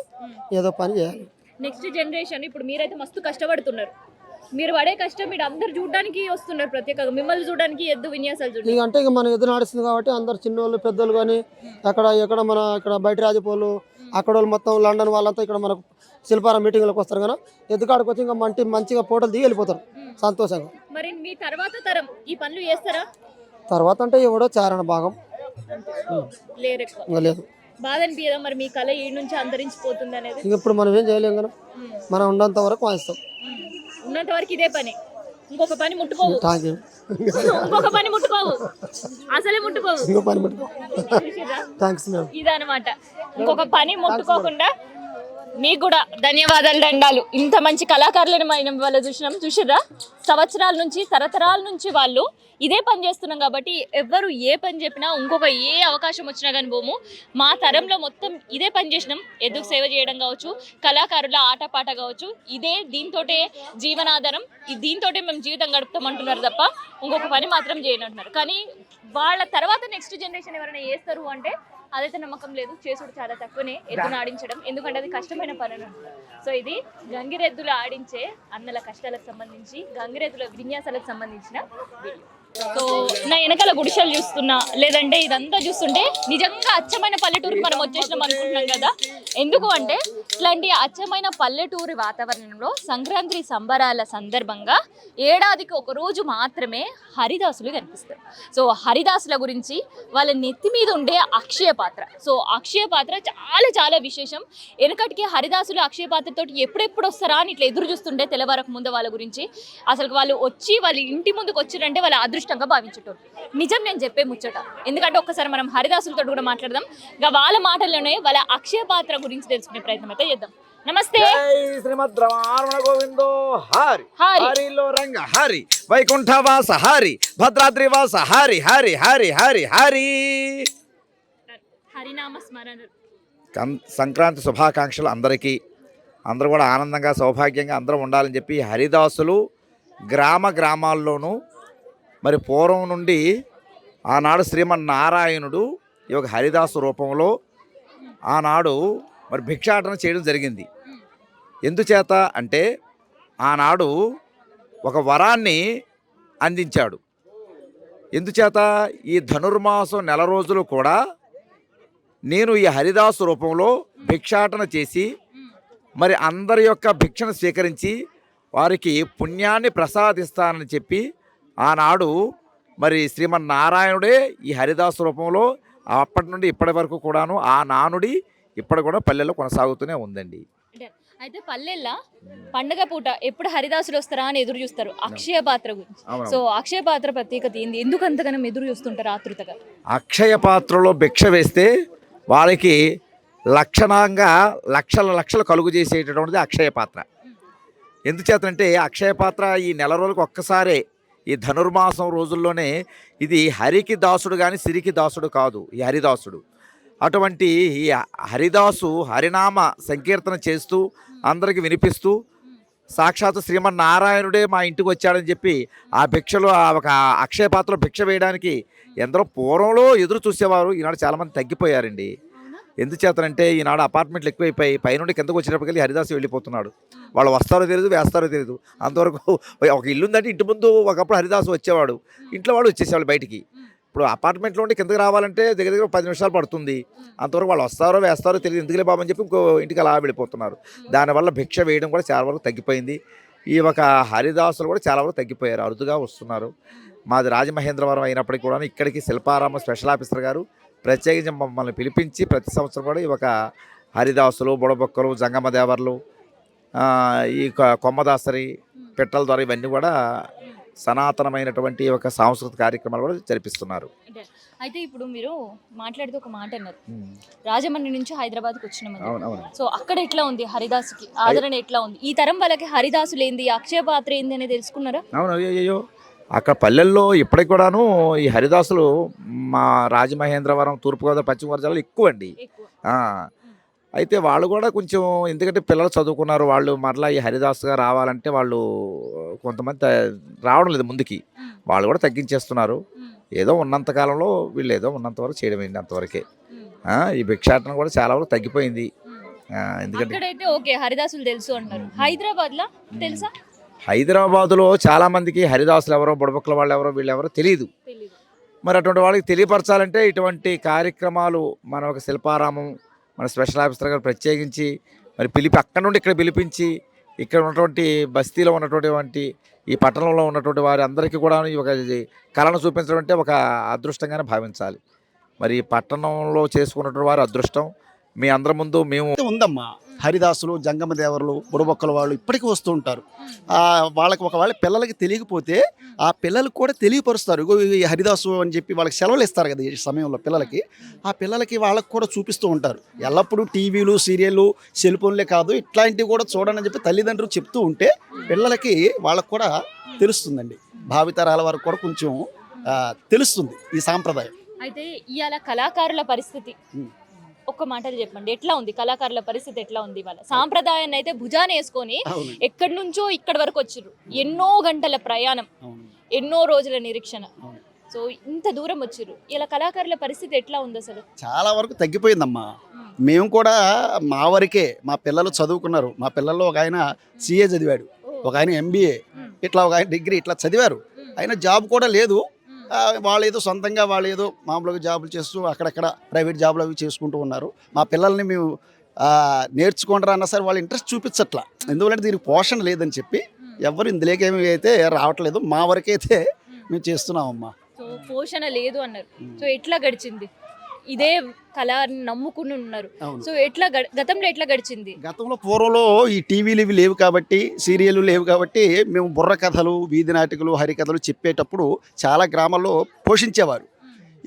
ఏదో పని చేయాలి. నెక్స్ట్ జనరేషన్ ఇప్పుడు మీరైతే మస్తు కష్టపడుతున్నారు. మీరు పడే కష్టం మీరు అందరు చూడడానికి వస్తున్నారు, ప్రత్యేకంగా మిమ్మల్ని చూడడానికి ఎద్దు విన్యాసాలు చూడండి. అంటే ఇక మన ఎద్దు నడుస్తుంది కాబట్టి అందరు చిన్నోళ్ళు పెద్దోళ్ళు కానీ ఎక్కడ మన ఇక్కడ బయట రాజపోలు అక్కడ వాళ్ళు మొత్తం లండన్ వాళ్ళంతా ఇక్కడ మనకు శిల్పారం మీటింగ్లకు వస్తారు కదా, ఎద్దుకాడికి వచ్చి ఇంకా మంచిగా ఫోటోలు దిగి వెళ్ళిపోతారు సంతోషంగా. మరి మీ తర్వాత తరం ఈ పనులు చేస్తారా? తర్వాత అంటే ఎవడో చారణ భాగం లేదు. బాధ అనిపించదా మరి మీ కళ ఈ నుంచి అంతరించిపోతుంది అనేది? ఇప్పుడు మనం ఏం చేయలేం కదా, మనం ఉన్నంత వరకు వాయిస్తాం. ఉన్నంత వరకు ఇదే పని, ఇంకొక పని ముట్టుకోవు. ఇంకొక పని ముట్టుకోవు, అసలే ముట్టుకోవు. ఇదనమాట, ఇంకొక పని ముట్టుకోకుండా. మీకు కూడా ధన్యవాదాలు, దండాలు. ఇంత మంచి కళాకారులను మనం వాళ్ళు చూసిరా సంవత్సరాల నుంచి తరతరాల నుంచి వాళ్ళు ఇదే పని చేస్తున్నాం కాబట్టి ఎవరు ఏ పని చెప్పినా ఇంకొక ఏ అవకాశం వచ్చినా కానీ పోము. మా తరంలో మొత్తం ఇదే పని చేసినాం. ఎద్దుకు సేవ చేయడం కావచ్చు, కళాకారుల ఆటపాట కావచ్చు, ఇదే దీంతోటే జీవనాధారం, దీంతోటే మేము జీవితం గడుపుతాం అంటున్నారు తప్ప ఇంకొక పని మాత్రం చేయనంటున్నారు. కానీ వాళ్ళ తర్వాత నెక్స్ట్ జనరేషన్ ఎవరైనా చేస్తారు అంటే అదైతే నమ్మకం లేదు. చేసుడు చాలా తక్కువనే ఎద్దును ఆడించడం, ఎందుకంటే అది కష్టమైన పని అని అంటున్నారు. సో ఇది గంగిరెద్దులు ఆడించే అన్నల కష్టాలకు సంబంధించి, గంగిరెద్దుల విన్యాసాలకు సంబంధించిన వీడియో. సో నా వెనకాల గుడిసెలు చూస్తున్నా, లేదంటే ఇదంతా చూస్తుంటే నిజంగా అచ్చమైన పల్లెటూరుకి మనం వచ్చేసినాం అనుకుంటున్నాం కదా. ఎందుకు అంటే ఇట్లాంటి అచ్చమైన పల్లెటూరి వాతావరణంలో సంక్రాంతి సంబరాల సందర్భంగా ఏడాదికి ఒక రోజు మాత్రమే హరిదాసులు కనిపిస్తారు. సో హరిదాసుల గురించి వాళ్ళ నెత్తి మీద ఉండే అక్షయ పాత్ర. సో అక్షయ పాత్ర చాలా చాలా విశేషం. వెనకటికి హరిదాసులు అక్షయ పాత్రతో ఎప్పుడెప్పుడు వస్తారా అని ఇట్లా ఎదురు చూస్తుండే తెల్లవారకు ముందు వాళ్ళ గురించి. అసలు వాళ్ళు వచ్చి వాళ్ళ ఇంటి ముందుకు వచ్చారంటే వాళ్ళ అదృష్టంగా భావించేటోళ్ళు. నిజం నేను చెప్పే ముచ్చట. ఎందుకంటే ఒక్కసారి మనం హరిదాసులతో కూడా మాట్లాడదాం. ఇంకా వాళ్ళ మాటల్లోనే వాళ్ళ అక్షయ పాత్ర గురించి తెలుసుకునే ప్రయత్నం అయితే చేద్దాం. నమస్తే. శ్రీమద్ రమణ గోవిందో హరి హరి. హరిలో రంగ హరి వైకుంఠవాస హరి భద్రాద్రివాస హరి హరి హరి హరి హరి. హరినామ స్మరణ. సంక్రాంతి శుభాకాంక్షలు అందరికీ. అందరూ కూడా ఆనందంగా సౌభాగ్యంగా అందరూ ఉండాలని చెప్పి హరిదాసులు గ్రామాల్లోనూ మరి పూర్వం నుండి ఆనాడు శ్రీమన్నారాయణుడు ఈ యొక్క హరిదాసు రూపంలో ఆనాడు మరి భిక్షాటన చేయడం జరిగింది. ఎందుచేత అంటే ఆనాడు ఒక వరాన్ని అందించాడు. ఎందుచేత ఈ ధనుర్మాసం నెల రోజులు కూడా నేను ఈ హరిదాసు రూపంలో భిక్షాటన చేసి మరి అందరి యొక్క భిక్షను స్వీకరించి వారికి పుణ్యాన్ని ప్రసాదిస్తానని చెప్పి ఆనాడు మరి శ్రీమన్నారాయణుడే ఈ హరిదాసు రూపంలో అప్పటి నుండి ఇప్పటి వరకు కూడాను ఆ నానుడి ఇప్పటి కూడా పల్లెల్లో కొనసాగుతూనే ఉందండి. అయితే పల్లెల్లో పండగ పూట ఎప్పుడు హరిదాసులు వస్తారా అని ఎదురు చూస్తారు అక్షయ పాత్ర గురించి. సో అక్షయ పాత్ర ప్రత్యేకత ఏంది? ఎందుకు అంతగానం ఎదురు చూస్తుంటారు ఆతృతగా? అక్షయ పాత్రలో భిక్ష వేస్తే వాళ్ళకి లక్షణంగా లక్షలు కలుగు చేసేటటువంటిది అక్షయ పాత్ర. ఎందుచేతంటే అక్షయ పాత్ర ఈ నెల రోజులకు ఒక్కసారే ఈ ధనుర్మాసం రోజుల్లోనే. ఇది హరికి దాసుడు కానీ సిరికి దాసుడు కాదు ఈ హరిదాసుడు. అటువంటి ఈ హరిదాసు హరినామ సంకీర్తన చేస్తూ అందరికి వినిపిస్తూ సాక్షాత్ శ్రీమన్నారాయణుడే మా ఇంటికి వచ్చాడని చెప్పి ఆ భిక్షలో ఒక అక్షయ పాత్రలో భిక్ష వేయడానికి ఎందరో పూర్వంలో ఎదురు చూసేవారు. ఈనాడు చాలామంది తగ్గిపోయారండి. ఎందుచేతనంటే ఈనాడు అపార్ట్మెంట్లు ఎక్కువైపోయి పైనుండి కిందకు వచ్చినప్పటికీ హరిదాసు వెళ్ళిపోతున్నాడు. వాళ్ళు వస్తారో తెలియదు, వేస్తారో తెలియదు. అంతవరకు ఒక ఇల్లు ఉందంటే ఇంటి ముందు ఒకప్పుడు హరిదాసు వచ్చేవాడు, ఇంట్లో వాళ్ళు వచ్చేసేవాళ్ళు బయటికి. ఇప్పుడు అపార్ట్మెంట్లో ఉండి కిందకి రావాలంటే దగ్గర 10 నిమిషాలు పడుతుంది. అంతవరకు వాళ్ళు వస్తారో వేస్తారో తెలియదు, ఎందుకులే బాబు అని చెప్పి ఇంకో ఇంటికి అలా వెళ్ళిపోతున్నారు. దానివల్ల భిక్ష వేయడం కూడా చాలా వరకు తగ్గిపోయింది. ఈ ఒక హరిదాసులు కూడా చాలా వరకు తగ్గిపోయారు, అరుదుగా వస్తున్నారు. మాది రాజమహేంద్రవరం అయినప్పటికీ కూడా ఇక్కడికి శిల్పారామ స్పెషల్ ఆఫీసర్ గారు ప్రత్యేకించి మమ్మల్ని పిలిపించి ప్రతి సంవత్సరం కూడా ఈ ఒక హరిదాసులు, బుడబొక్కలు, జంగమ దేవర్లు, ఈ కొమ్మదాసరి, పిట్టల ద్వారా ఇవన్నీ కూడా సనాతనమైనటువంటి ఒక సాంస్కృతిక కార్యక్రమాలు కూడా జరిపిస్తున్నారు. అయితే ఇప్పుడు మీరు మాట్లాడితే ఒక మాట అన్నారు, రాజమండ్రి నుంచి హైదరాబాద్కి వచ్చినామని. సో అక్కడ ఎట్లా ఉంది హరిదాసుకి ఆదరణ ఎట్లా ఉంది? ఈ తరం వాళ్ళకి హరిదాసులు ఏంది, అక్షయ పాత్ర ఏంది అనేది తెలుసుకున్నారా? అవును, అయ్యో అక్కడ పల్లెల్లో ఇప్పటికి కూడాను ఈ హరిదాసులు మా రాజమహేంద్రవరం, తూర్పుగోదావరి, పశ్చిమ గోదావరి జిల్లాలో ఎక్కువ అండి. అయితే వాళ్ళు కూడా కొంచెం, ఎందుకంటే పిల్లలు చదువుకున్నారు, వాళ్ళు మరలా ఈ హరిదాసుగా రావాలంటే వాళ్ళు కొంతమంది రావడం లేదు ముందుకి, వాళ్ళు కూడా తగ్గించేస్తున్నారు. ఏదో ఉన్నంత కాలంలో వీళ్ళు ఏదో ఉన్నంత వరకు చేయడం అయింది, అంతవరకే. ఈ భిక్షాటన కూడా చాలా వరకు తగ్గిపోయింది. ఎందుకంటే ఓకే హరిదాసులు తెలుసు అంటారు, హైదరాబాద్లో తెలుసా? హైదరాబాదులో చాలామందికి హరిదాసులు ఎవరో, బుడబొక్కల వాళ్ళు ఎవరో, వీళ్ళెవరో తెలియదు. మరి అటువంటి వాళ్ళకి తెలియపరచాలంటే ఇటువంటి కార్యక్రమాలు మన ఒక శిల్పారామం, మన స్పెషల్ ఆఫీసర్ గారు ప్రత్యేకించి మరి అక్కడ నుండి ఇక్కడ పిలిపించి ఇక్కడ ఉన్నటువంటి బస్తీలో ఉన్నటువంటి ఈ పట్టణంలో ఉన్నటువంటి వారి అందరికీ కూడా ఈ ఒక కళను చూపించడం అంటే ఒక అదృష్టంగానే భావించాలి. మరి ఈ పట్టణంలో చేసుకున్నటువంటి వారి అదృష్టం మీ అందరి ముందు మేము ఉందమ్మా. హరిదాసులు, జంగమ దేవరులు, బుడబొక్కల వాళ్ళు ఇప్పటికీ వస్తూ ఉంటారు. వాళ్ళకి ఒకవేళ పిల్లలకి తెలియకపోతే ఆ పిల్లలకు కూడా తెలియపరుస్తారు. ఇగో ఈ హరిదాసు అని చెప్పి వాళ్ళకి సెలవులు ఇస్తారు కదా ఈ సమయంలో పిల్లలకి. ఆ పిల్లలకి వాళ్ళకి కూడా చూపిస్తూ ఉంటారు. ఎల్లప్పుడూ టీవీలు, సీరియళ్ళు, సెల్ ఫోన్లే కాదు, ఇట్లాంటివి కూడా చూడండి అని చెప్పి తల్లిదండ్రులు చెప్తూ ఉంటే పిల్లలకి వాళ్ళకు కూడా తెలుస్తుందండి. భావితరాల వరకు కూడా కొంచెం తెలుస్తుంది ఈ సాంప్రదాయం. అయితే ఇవాళ కళాకారుల పరిస్థితి ఒక్క మాటలు చెప్పండి, ఎట్లా ఉంది కళాకారుల పరిస్థితి? ఎట్లా ఉంది వాళ్ళ సాంప్రదాయాన్ని అయితే భుజాన వేసుకొని ఎక్కడి నుంచో ఇక్కడి వరకు వచ్చిర్రు. ఎన్నో గంటల ప్రయాణం, ఎన్నో రోజుల నిరీక్షణ, సో ఇంత దూరం వచ్చిర్రు. ఇలా కళాకారుల పరిస్థితి ఎట్లా ఉంది అసలు? చాలా వరకు తగ్గిపోయిందమ్మా. మేము కూడా మా వరకే, మా పిల్లలు చదువుకున్నారు. మా పిల్లల్లో ఒక ఆయన CA చదివాడు, ఒక ఆయన MBA, ఇట్లా ఒక ఆయన డిగ్రీ, ఇట్లా చదివారు. ఆయన జాబ్ కూడా లేదు. వాళ్ళు ఏదో సొంతంగా వాళ్ళు ఏదో మామూలుగా జాబులు చేస్తూ అక్కడక్కడ ప్రైవేట్ జాబులు అవి చేసుకుంటూ ఉన్నారు. మా పిల్లల్ని మేము నేర్చుకుంటారా అన్నా సరే వాళ్ళు ఇంట్రెస్ట్ చూపించట్లా. ఎందువల్లంటే దీనికి పోషణ లేదని చెప్పి ఎవరు ఇందులోకి ఏమి అయితే రావట్లేదు. మా వరకైతే మేము చేస్తున్నామమ్మా. సో పోషణ లేదు అన్నారు. సో ఎట్లా గడిచింది? ఇదే కళని నమ్ముకుని ఉన్నారు. అవును. సో గతంలో ఎట్లా గడిచింది? గతంలో పూర్వంలో ఈ టీవీలు ఇవి లేవు కాబట్టి, సీరియళ్ళు లేవు కాబట్టి మేము బుర్ర కథలు, వీధి నాటికలు, హరికథలు చెప్పేటప్పుడు చాలా గ్రామాల్లో పోషించేవారు.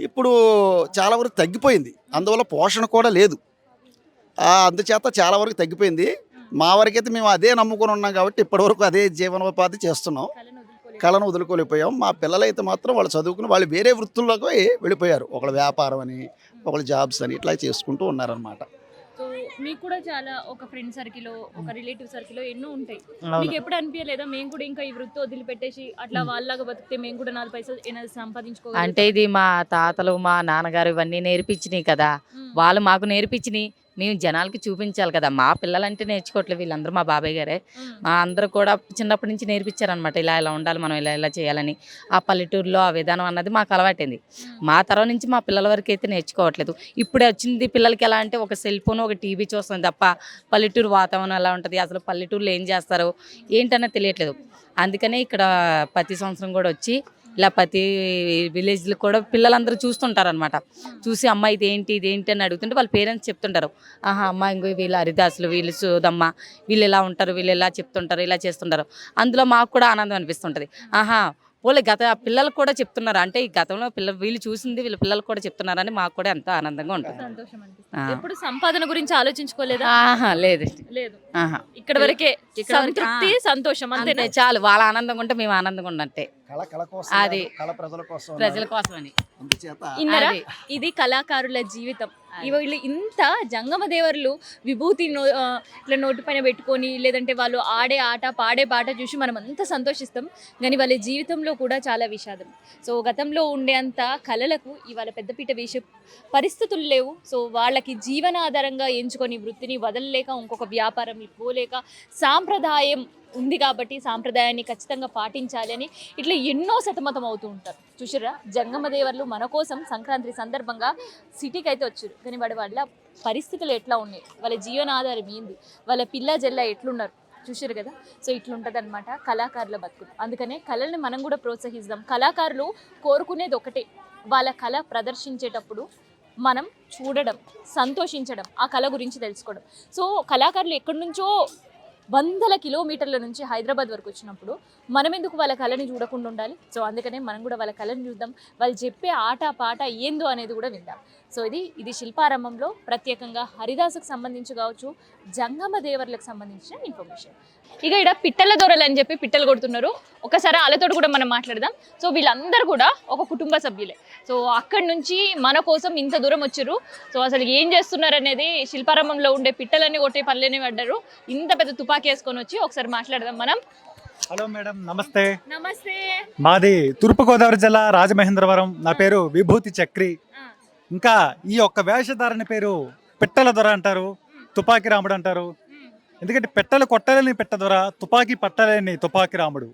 ఇప్పుడు చాలా వరకు తగ్గిపోయింది. అందువల్ల పోషణ కూడా లేదు. అందుచేత చాలా వరకు తగ్గిపోయింది. మా వరకైతే మేము అదే నమ్ముకొని ఉన్నాం కాబట్టి ఇప్పటివరకు అదే జీవనోపాధి చేస్తున్నాం. కళను వదులుకోలేకపోయాం. మా పిల్లలైతే మాత్రం వాళ్ళు చదువుకుని వాళ్ళు వేరే వృత్తుల్లోకి వెళ్ళిపోయారు. ఒకళ్ళు వ్యాపారం అని, ఒకళ్ళు జాబ్స్ అని ఇట్లా చేసుకుంటూ ఉన్నారనమాట. సో మీకు కూడా చాలా ఒక ఫ్రెండ్ సర్కిల్, ఒక రిలేటివ్ సర్కిల్ ఎన్నో ఉంటాయి. మీకు ఎప్పుడు అనిపించలేదా మేము కూడా ఇంకా ఈ వృత్తి వదిలిపెట్టేసి అట్లా వాళ్ళలాగా బతికితే మేము కూడా 4 పైసలు ఏమైనా సంపాదించుకోవాలి? అంటే ఇది మా తాతలు మా నాన్నగారు ఇవన్నీ నేర్పించినాయి కదా, వాళ్ళు మాకు నేర్పించినాయి. మేము జనాలకి చూపించాలి కదా. మా పిల్లలంటే నేర్చుకోవట్లేదు, వీళ్ళందరూ మా బాబాయ్ గారే. మా అందరూ కూడా చిన్నప్పటి నుంచి నేర్పించారనమాట. ఇలా ఇలా ఉండాలి, మనం ఇలా ఇలా చేయాలని. ఆ పల్లెటూరులో ఆ విధానం అన్నది మాకు అలవాటైంది. మా తరం నుంచి మా పిల్లల వరకు అయితే నేర్చుకోవట్లేదు. ఇప్పుడే వచ్చింది పిల్లలకి ఎలా అంటే ఒక సెల్ ఫోన్, ఒక టీవీ చూస్తుంది తప్ప పల్లెటూరు వాతావరణం ఎలా ఉంటుంది, అసలు పల్లెటూరులో ఏం చేస్తారు ఏంటన్నది తెలియట్లేదు. అందుకనే ఇక్కడ ప్రతి సంవత్సరం కూడా వచ్చి ఇలా ప్రతి విలేజ్లో కూడా పిల్లలందరూ చూస్తుంటారు అనమాట. చూసి అమ్మ ఇదేంటి అని అడుగుతుంటే వాళ్ళ పేరెంట్స్ చెప్తుంటారు. అమ్మ ఇంకో వీళ్ళు హరిదాసులు, వీళ్ళు సోదమ్మ, వీళ్ళు ఎలా ఉంటారు, వీళ్ళు ఎలా చెప్తుంటారు, ఇలా చేస్తుంటారు. అందులో మాకు కూడా ఆనందం అనిపిస్తుంటుంది. పోలే పిల్లలకు కూడా చెప్తున్నారు అంటే ఈ గతంలో వీళ్ళు చూసింది వీళ్ళ పిల్లలకు కూడా చెప్తున్నారని మాకు కూడా ఎంతో ఆనందంగా ఉంటుంది. సంతోషం అనిపిస్తుంది. ఎప్పుడు సంపాదన గురించి ఆలోచించుకోలేదా? లేదండి, లేదు. ఇక్కడ వరకే సంతృప్తి, సంతోషం అంతే చాలు. వాళ్ళ ఆనందంగా ఉంటే మేము ఆనందంగా ఉన్నట్టే. అది ప్రజల కోసం అని. ఇన్నరా ఇది కళాకారుల జీవితం. వీళ్ళు ఇంత జంగమ దేవర్లు విభూతి ఇట్లా నోటి పైన పెట్టుకొని, లేదంటే వాళ్ళు ఆడే ఆట పాడే పాట చూసి మనం అంత సంతోషిస్తాం. కానీ వాళ్ళ జీవితంలో కూడా చాలా విషాదం. సో గతంలో ఉండేంత కళలకు ఇవాళ పెద్దపీట వేసే పరిస్థితులు లేవు. సో వాళ్ళకి జీవనాధారంగా ఎంచుకొని వృత్తిని వదలలేక, ఇంకొక వ్యాపారం పోలేక, సాంప్రదాయం ఉంది కాబట్టి సాంప్రదాయాన్ని ఖచ్చితంగా పాటించాలి అని ఇట్లా ఎన్నో సతమతం అవుతూ ఉంటారు. చూసిర్రా, జంగమ దేవర్లు మన కోసం సంక్రాంతి సందర్భంగా సిటీకి అయితే వచ్చారు. కానీ వాళ్ళ పరిస్థితులు ఎట్లా ఉన్నాయి, వాళ్ళ జీవనాధారం ఏంది, వాళ్ళ పిల్ల జల్ల ఎట్లున్నారు చూసారు కదా. సో ఇట్లుంటుంది అనమాట కళాకారుల బతుకులు. అందుకనే కళల్ని మనం కూడా ప్రోత్సహిస్తాం. కళాకారులు కోరుకునేది ఒకటే, వాళ్ళ కళ ప్రదర్శించేటప్పుడు మనం చూడడం, సంతోషించడం, ఆ కళ గురించి తెలుసుకోవడం. సో కళాకారులు ఎక్కడి నుంచో వందల కిలోమీటర్ల నుంచి హైదరాబాద్ వరకు వచ్చినప్పుడు మనం ఎందుకు వాళ్ళ కళని చూడకుండా ఉండాలి? సో అందుకనే మనం కూడా వాళ్ళ కళని చూద్దాం, వాళ్ళు చెప్పే ఆట పాట ఏందో అనేది కూడా విందాం. సో ఇది శిల్పారంభంలో ప్రత్యేకంగా హరిదాసుకు సంబంధించి కావచ్చు, జంగమ దేవర్లకు సంబంధించిన ఇన్ఫర్మేషన్. ఇక ఇక్కడ పిట్టల దొరలు అని చెప్పి పిట్టలు కొడుతున్నారు. ఒకసారి వాళ్ళతో కూడా మనం మాట్లాడదాం. సో వీళ్ళందరూ కూడా ఒక కుటుంబ సభ్యులే. సో అక్కడి నుంచి మన కోసం ఇంత దూరం వచ్చారు. సో అసలు ఏం చేస్తున్నారు అనేది, శిల్పారంభంలో ఉండే పిట్టలన్నీ కొట్టే పనులనే పడ్డారు. ఇంత పెద్ద తుపాకీ వేసుకొని వచ్చి ఒకసారి మాట్లాడదాం మనం. హలో మేడం, నమస్తే. నమస్తే. మాది తూర్పుగోదావరి జిల్లా రాజమహేంద్రవరం. నా పేరు విభూతి చక్రి. ఇంకా ఈ యొక్క వేషధారణ పేరు పిట్టల దొర అంటారు, తుపాకీ రాముడు అంటారు. ఎందుకంటే పెట్టలు కొట్టలేని పెట్ట దొర, తుపాకీ పట్టలేని తుపాకీ రాముడు.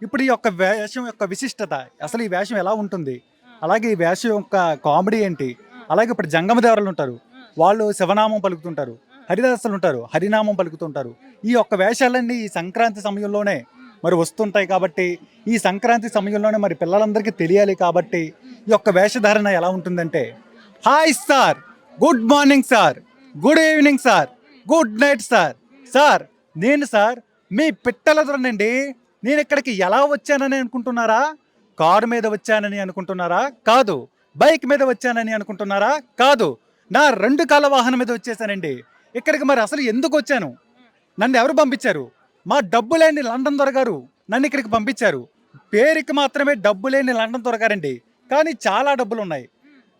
ఇప్పుడు ఈ యొక్క వేషం యొక్క విశిష్టత, అసలు ఈ వేషం ఎలా ఉంటుంది, అలాగే ఈ వేషం యొక్క కామెడీ ఏంటి, అలాగే ఇప్పుడు జంగమ దేవరలు ఉంటారు, వాళ్ళు శివనామం పలుకుతుంటారు, హరిదాసులు ఉంటారు, హరినామం పలుకుతుంటారు. ఈ యొక్క వేషాలన్నీ ఈ సంక్రాంతి సమయంలోనే మరి వస్తుంటాయి కాబట్టి, ఈ సంక్రాంతి సమయంలోనే మరి పిల్లలందరికీ తెలియాలి కాబట్టి ఈ యొక్క వేషధారణ ఎలా ఉంటుందంటే, hi sir, good morning sir, good evening sir, good night sir. Sir నేను సార్ మీ పిట్టల దొరనండి. నేను ఇక్కడికి ఎలా వచ్చానని అనుకుంటున్నారా? కారు మీద వచ్చానని అనుకుంటున్నారా? కాదు. బైక్ మీద వచ్చానని అనుకుంటున్నారా? కాదు. నా 2 కాళ్ళ వాహనం మీద వచ్చేసానండి ఇక్కడికి. మరి అసలు ఎందుకు వచ్చాను? నన్ను ఎవరు పంపించారు? మా డబ్బు లేని లండన్ దొరగారు నన్ను ఇక్కడికి పంపించారు. పేరుకి మాత్రమే డబ్బు లేని లండన్ దొరగారండి, కానీ చాలా డబ్బులు ఉన్నాయి.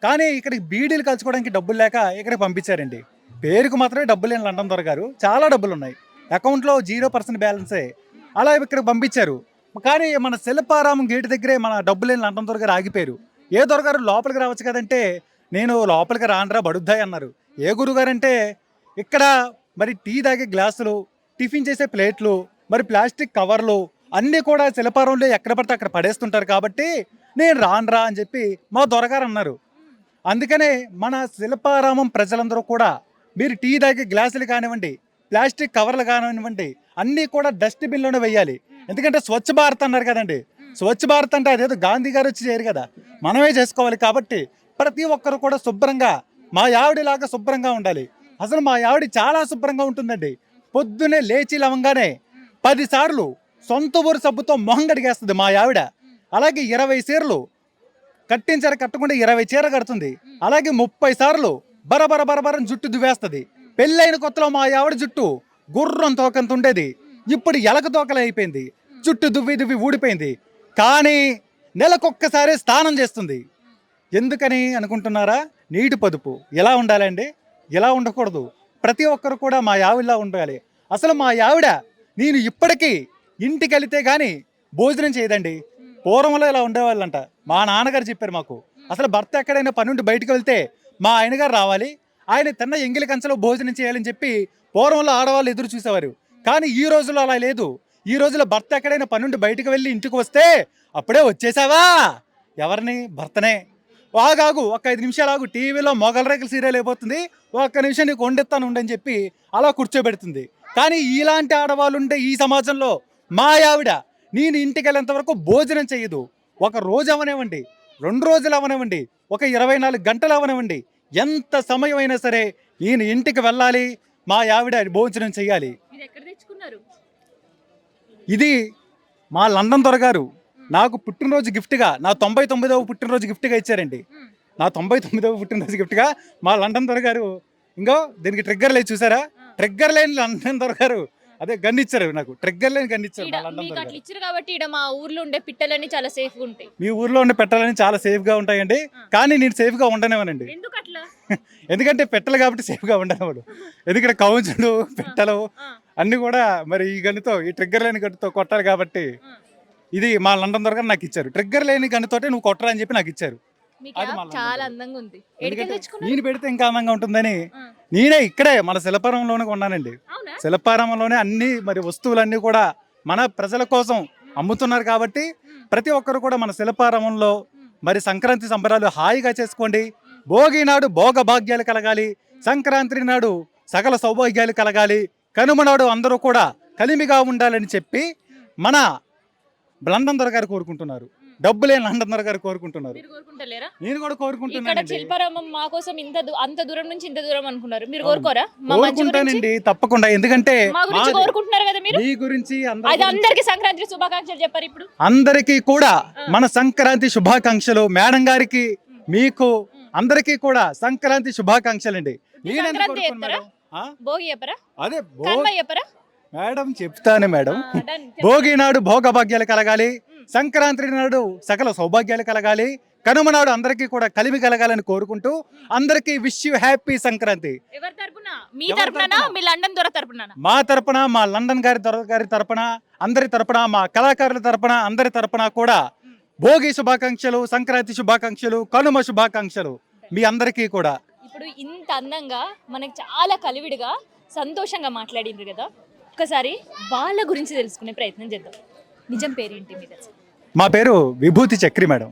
కానీ ఇక్కడికి బీడీలు కలుసుకోవడానికి డబ్బులు లేక ఇక్కడికి పంపించారండి. పేరుకు మాత్రమే డబ్బు లేని లండన్ దొరగారు, చాలా డబ్బులు ఉన్నాయి, అకౌంట్లో 0% బ్యాలెన్సే. అలా ఇక్కడికి పంపించారు. కానీ మన శిల్పారామం గేటు దగ్గరే మన డబ్బు లేని లండన్ దొరగారు ఆగిపోయారు. ఏ దొరగారు లోపలికి రావచ్చు కదంటే, నేను లోపలికి రానరా బడుద్దాయి అన్నారు. ఏ గురుగారంటే, ఇక్కడ మరి టీ తాగే గ్లాసులు, టిఫిన్ చేసే ప్లేట్లు, మరి ప్లాస్టిక్ కవర్లు అన్నీ కూడా శిల్పారంలో ఎక్కడ పడితే అక్కడ పడేస్తుంటారు కాబట్టి నేను రానరా అని చెప్పి మా దొరగారు అన్నారు. అందుకనే మన శిల్పారామం ప్రజలందరూ కూడా మీరు టీ తాగే గ్లాసులు కానివ్వండి, ప్లాస్టిక్ కవర్లు కానివ్వండి, అన్నీ కూడా డస్ట్బిన్లోనే వేయాలి. ఎందుకంటే స్వచ్ఛ భారత్ అన్నారు కదండి. స్వచ్ఛ భారత్ అంటే అదేదో గాంధీ గారు వచ్చి చేయరు కదా, మనమే చేసుకోవాలి. కాబట్టి ప్రతి ఒక్కరు కూడా శుభ్రంగా, మా ఆవిడలాగా శుభ్రంగా ఉండాలి. అసలు మా ఆవిడ చాలా శుభ్రంగా ఉంటుందండి. పొద్దునే లేచి లవంగానే 10 సార్లు సొంత ఊరు సబ్బుతో మొహం కడిగేస్తుంది మా ఆవిడ. అలాగే 20 చీరలు కట్టకుండా 20 చీర కడుతుంది. అలాగే 30 సార్లు బరబరని జుట్టు దువ్వేస్తుంది. పెళ్ళైన కొత్తలో మా ఆవిడ జుట్టు గుర్రం తోకంత ఉండేది, ఇప్పుడు ఎలక తోకలు అయిపోయింది. జుట్టు దువ్వి ఊడిపోయింది. కానీ నెలకొక్కసారి స్నానం చేస్తుంది. ఎందుకని అనుకుంటున్నారా? నీటి పొదుపు. ఎలా ఉండాలండి? ఎలా ఉండకూడదు. ప్రతి ఒక్కరు కూడా మా ఆవిడలా ఉండాలి. అసలు మా ఆవిడ నేను ఇప్పటికీ ఇంటికి వెళితే కానీ భోజనం చేయదండి. పూర్వంలో ఇలా ఉండేవాళ్ళంట. మా నాన్నగారు చెప్పారు మాకు. అసలు భర్త ఎక్కడైనా పని నుండి బయటకు వెళ్తే మా ఆయనగారు రావాలి, ఆయన తిన్న ఎంగిలి కంచలో భోజనం చేయాలని చెప్పి పూర్వంలో ఆడవాళ్ళు ఎదురు చూసేవారు. కానీ ఈ రోజుల్లో అలా లేదు. ఈ రోజుల్లో భర్త ఎక్కడైనా పని నుండి బయటకు వెళ్ళి ఇంటికి వస్తే అప్పుడే వచ్చేసావా, ఎవరిని? భర్తనే. ఆగాగు, ఒక 5 నిమిషాలు ఆగు, టీవీలో మొగల రేకుల సీరియల్ అయిపోతుంది, ఒక్క నిమిషం నీకు వండిస్తాను ఉండని చెప్పి అలా కూర్చోబెడుతుంది. కానీ ఇలాంటి ఆడవాళ్ళు ఉంటే ఈ సమాజంలో మా ఆవిడ నేను ఇంటికి వెళ్ళేంత వరకు భోజనం చేయదు. ఒక రోజు అవనివ్వండి, 2 రోజులు అవనివ్వండి, ఒక 24 గంటలు అవనివ్వండి, ఎంత సమయం అయినా సరే నేను ఇంటికి వెళ్ళాలి, మా ఆవిడ భోజనం చేయాలి. ఇది మా లండన్ దొరగారు నాకు పుట్టినరోజు గిఫ్ట్గా, నా 99వ పుట్టినరోజు గిఫ్ట్గా ఇచ్చారండి. నా 99వ పుట్టినరోజు గిఫ్ట్గా మా లండన్ దొరగారు. ఇంకో దీనికి ట్రిగ్గర్ లేదు చూసారా? ట్రిగ్గర్ లేని లండన్ దొరగారు అదే గన్ ఇచ్చారు నాకు. ట్రిగ్గర్ లేని గన్ ఇచ్చారు మా లండన్ దొరగారు. అట్లా ఇచ్చారు కాబట్టి ఇక్కడ మా ఊర్లో ఉండే పిట్టలన్నీ చాలా సేఫ్ గా ఉంటాయి. మీ ఊర్లో ఉండే పెట్టాలని చాలా సేఫ్ గా ఉంటాయండి. కానీ నేను సేఫ్ గా ఉండనేవానండి. ఎందుకు అట్లా? ఎందుకంటే పెట్టలు కాబట్టి సేఫ్ గా ఉండనేవాడు. ఎందుకంటే కౌంచులు పెట్టలు అన్ని కూడా మరి ఈ గన్నుతో, ఈ ట్రిగ్గర్ లేని గన్నుతో కొట్టాలి కాబట్టి ఇది మా లండన్ దొరగారు నాకు ఇచ్చారు. ట్రిగ్గర్ లేని గన్నుతోటే నువ్వు కొట్టరా అని చెప్పి నాకు ఇచ్చారు. అది మా లండన్ చాలా దొరగారు. అందంగా ఉంది. నేను పెడితే ఇంకా అందంగా ఉంటుందని నేనే ఇక్కడే మన శిల్పారామంలోనే కొన్నానండి. శిల్పారామంలోనే అన్ని మరి వస్తువులన్నీ కూడా మన ప్రజల కోసం అమ్ముతున్నారు కాబట్టి ప్రతి ఒక్కరు కూడా మన శిల్పారామంలో మరి సంక్రాంతి సంబరాలు హాయిగా చేసుకోండి. భోగి నాడు భోగ భాగ్యాలు కలగాలి, సంక్రాంతి నాడు సకల సౌభాగ్యాలు కలగాలి, కనుమ నాడు అందరూ కూడా కలిమిగా ఉండాలని చెప్పి మన లండన్ దొరగారు కోరుకుంటున్నారు. డబ్బు లేని లండన్ దొరగారు కోరుకుంటున్నారు. నేను కూడా కోరుకుంటున్నాను. శిల్పారామం మా కోసం అంత దూరం నుంచి ఇంత దూరం అనుకున్నారు. మీరు కోరుకోరా? కోరుకుంటానండి, తప్పకుండా. ఎందుకంటే మా గురించి కోరుకుంటున్నారు కదా మీరు. మీ గురించి అందరికి సంక్రాంతి శుభాకాంక్షలు చెప్పారు. ఇప్పుడు అందరికీ కూడా మన సంక్రాంతి శుభాకాంక్షలు. మేడం గారికి, మీకు అందరికీ కూడా సంక్రాంతి శుభాకాంక్షలు అండి. భోగి చెప్పరా? అదే చెప్పరా మేడం? చెప్తాను మేడం. భోగి నాడు భోగ భాగ్యాలు కలగాలి, సంక్రాంతి నాడు సకల సౌభాగ్యాలు కలగాలి, కనుమ నాడు అందరికీ కూడా కలిమి కలగాలని కోరుకుంటూ అందరికీ విష్ యూ హ్యాపీ సంక్రాంతి. ఎవరి తరపున? మీ తరపున, మీ లండన్ దొర తరపున? మా తరపున, మా లండన్ గారి తరపున, అందరి తరపున, మా కళాకారుల తరపున, అందరి తరపున కూడా భోగి శుభాకాంక్షలు, సంక్రాంతి శుభాకాంక్షలు, కనుమ శుభాకాంక్షలు మీ అందరికీ కూడా. ఇప్పుడు ఇంత అందంగా మనకి చాలా కలివిడిగా సంతోషంగా మాట్లాడిండ్రు కదా, ఒక్కసారి వాళ్ళ గురించి తెలుసుకునే ప్రయత్నం చేద్దాం. నిజం పేరేంటి మీద? మా పేరు విభూతి చక్రి మేడం.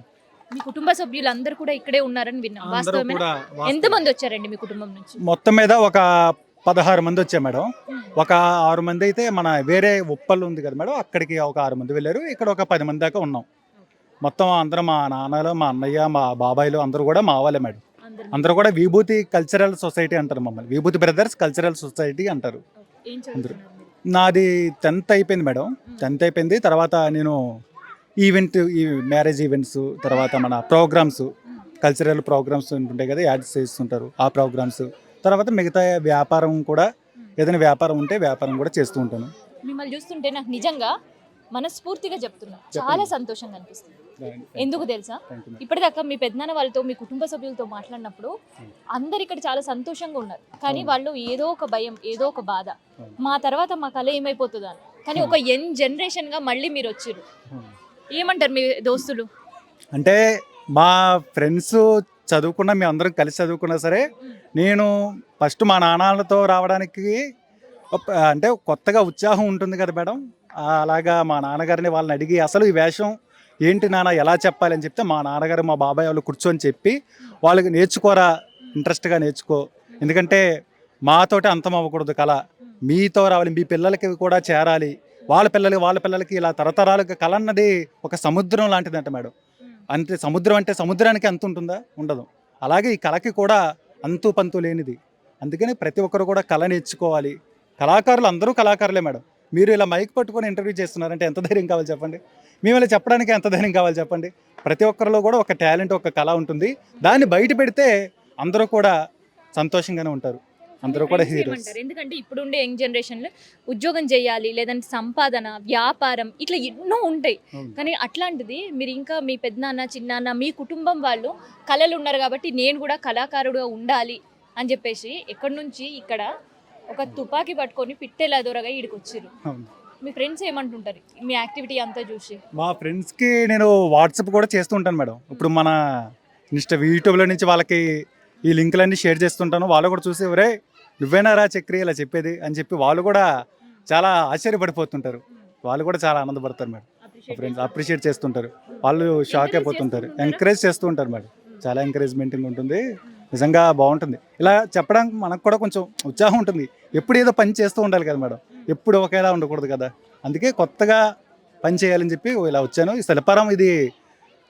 మీ కుటుంబ సభ్యులు అందరూ కూడా ఇక్కడే ఉన్నారని విన్నాం. వాస్తవమేనా? ఎంత మంది వచ్చారండి మీ కుటుంబం నుంచి? మొత్తం మీద ఒక 16 మంది వచ్చారు మేడం. ఒక 6 మంది అయితే మన వేరే ఉప్పల్ ఉంది కదా మేడం, అక్కడికి ఒక 6 మంది వెళ్ళారు. ఇక్కడ ఒక 10 మంది దాకా ఉన్నాం. మొత్తం అందరూ మా నాన్నలు, మా అన్నయ్య, మా బాబాయిలు అందరూ కూడా మా వాళ్ళే మేడం. అందరూ కూడా విభూతి కల్చరల్ సొసైటీ అంటారు మమ్మల్ని. విభూతి బ్రదర్స్ కల్చరల్ సొసైటీ అంటారు. అందరూ. నాది 10th అయిపోయింది మేడం. 10th అయిపోయింది. తర్వాత నేను ఈ మ్యారేజ్ ఈవెంట్స్, తర్వాత మన ప్రోగ్రామ్స్, కల్చరల్ ప్రోగ్రామ్స్ ఉంటాయి కదా, యాడ్స్ చేస్తుంటారు, ఆ ప్రోగ్రామ్స్, తర్వాత మిగతా వ్యాపారం కూడా, ఏదైనా వ్యాపారం ఉంటే వ్యాపారం కూడా చేస్తూ ఉంటాను. మిమ్మల్ని చూస్తుంటే నాకు నిజంగా మనస్ఫూర్తిగా చెప్తున్నా, చాలా సంతోషంగా అనిపిస్తుంది. ఎందుకు తెలుసా? ఇప్పటిదాకా మీ పెద్దనాన్న వాళ్ళతో, మీ కుటుంబ సభ్యులతో మాట్లాడినప్పుడు అందరు ఇక్కడ చాలా సంతోషంగా ఉన్నారు. కానీ వాళ్ళు ఏదో ఒక భయం, ఏదో ఒక బాధ, మా తర్వాత మా కళ ఏమైపోతుందా అని. కానీ ఒక యంగ్ జనరేషన్ గా మళ్ళీ మీరు వచ్చారు. ఏమంటారు మీ దోస్తులు? అంటే మా ఫ్రెండ్స్ చదువుకున్నా, మేము అందరం కలిసి చదువుకున్నా సరే, నేను ఫస్ట్ మా నాన్నలతో రావడానికి అంటే కొత్తగా ఉత్సాహం ఉంటుంది కదా మేడం. అలాగా మా నాన్నగారిని వాళ్ళని అడిగి అసలు ఈ వేషం ఏంటి నాన్న, ఎలా చెప్పాలి అని చెప్తే మా నాన్నగారు, మా బాబాయ్ వాళ్ళు కూర్చొని చెప్పి వాళ్ళకి నేర్చుకోరా, ఇంట్రెస్ట్గా నేర్చుకో, ఎందుకంటే మాతోటి అంతం అవ్వకూడదు కళ, మీతో రావాలి, మీ పిల్లలకి కూడా చేరాలి, వాళ్ళ పిల్లలకి ఇలా తరతరాలుగా కళ అన్నది ఒక సముద్రం లాంటిదంట మేడం. అంటే సముద్రం అంటే సముద్రానికి అంత ఉంటుందా? ఉండదు. అలాగే ఈ కళకి కూడా అంతు పంతు లేనిది. అందుకని ప్రతి ఒక్కరు కూడా కళ నేర్చుకోవాలి. కళాకారులు అందరూ కళాకారులే మేడం. మీరు ఇలా మైక్ పట్టుకొని ఇంటర్వ్యూ చేస్తున్నారంటే ఎంత ధైర్యం కావాలి చెప్పండి? మేము ఇలా చెప్పడానికి ఎంత ధైర్యం కావాలి చెప్పండి? ప్రతి ఒక్కరిలో కూడా ఒక టాలెంట్, ఒక కళ ఉంటుంది. దాన్ని బయట పెడితే అందరూ కూడా సంతోషంగానే ఉంటారు, అందరూ కూడా Friends హీరోస్. ఏమంటారు? ఎందుకంటే ఇప్పుడుండే యంగ్ జనరేషన్లో ఉద్యోగం చేయాలి, లేదంటే సంపాదన, వ్యాపారం ఇట్లా ఎన్నో ఉంటాయి. అవును. కానీ అట్లాంటిది మీరు ఇంకా మీ పెద్దనాన్న, చిన్నాన్న, మీ కుటుంబం వాళ్ళు కళలు ఉన్నారు కాబట్టి నేను కూడా కళాకారుడుగా ఉండాలి అని చెప్పేసి ఎక్కడి నుంచి ఇక్కడ ఒక తుపాకీ పట్టుకొని పిట్టెలా దొరగా ఈడికి వచ్చారు. అవును. మీ ఫ్రెండ్స్ ఏమంటుంటారు మీ యాక్టివిటీ అంతా చూసి? మా ఫ్రెండ్స్కి నేను వాట్సాప్ కూడా చేస్తూ ఉంటాను మేడం. ఇప్పుడు మన యూట్యూబ్లో నుంచి వాళ్ళకి ఈ లింకులన్నీ షేర్ చేస్తుంటాను. వాళ్ళు కూడా చూసి ఒరే నువ్వేనారా చక్రి ఇలా చెప్పేది అని చెప్పి వాళ్ళు కూడా చాలా ఆశ్చర్యపడిపోతుంటారు. వాళ్ళు కూడా చాలా ఆనందపడతారు మేడం. మా ఫ్రెండ్స్ అప్రిషియేట్ చేస్తుంటారు, వాళ్ళు షాక్ అయిపోతుంటారు, ఎంకరేజ్ చేస్తూ ఉంటారు మేడం. చాలా ఎంకరేజ్మెంటింగ్ ఉంటుంది, నిజంగా బాగుంటుంది. ఇలా చెప్పడానికి మనకు కూడా కొంచెం ఉత్సాహం ఉంటుంది. ఎప్పుడు ఏదో పని చేస్తూ ఉండాలి కదా మేడం, ఎప్పుడు ఒకేలా ఉండకూడదు కదా. అందుకే కొత్తగా పని చేయాలని చెప్పి ఇలా వచ్చాను. ఈ శిల్పారాం ఇది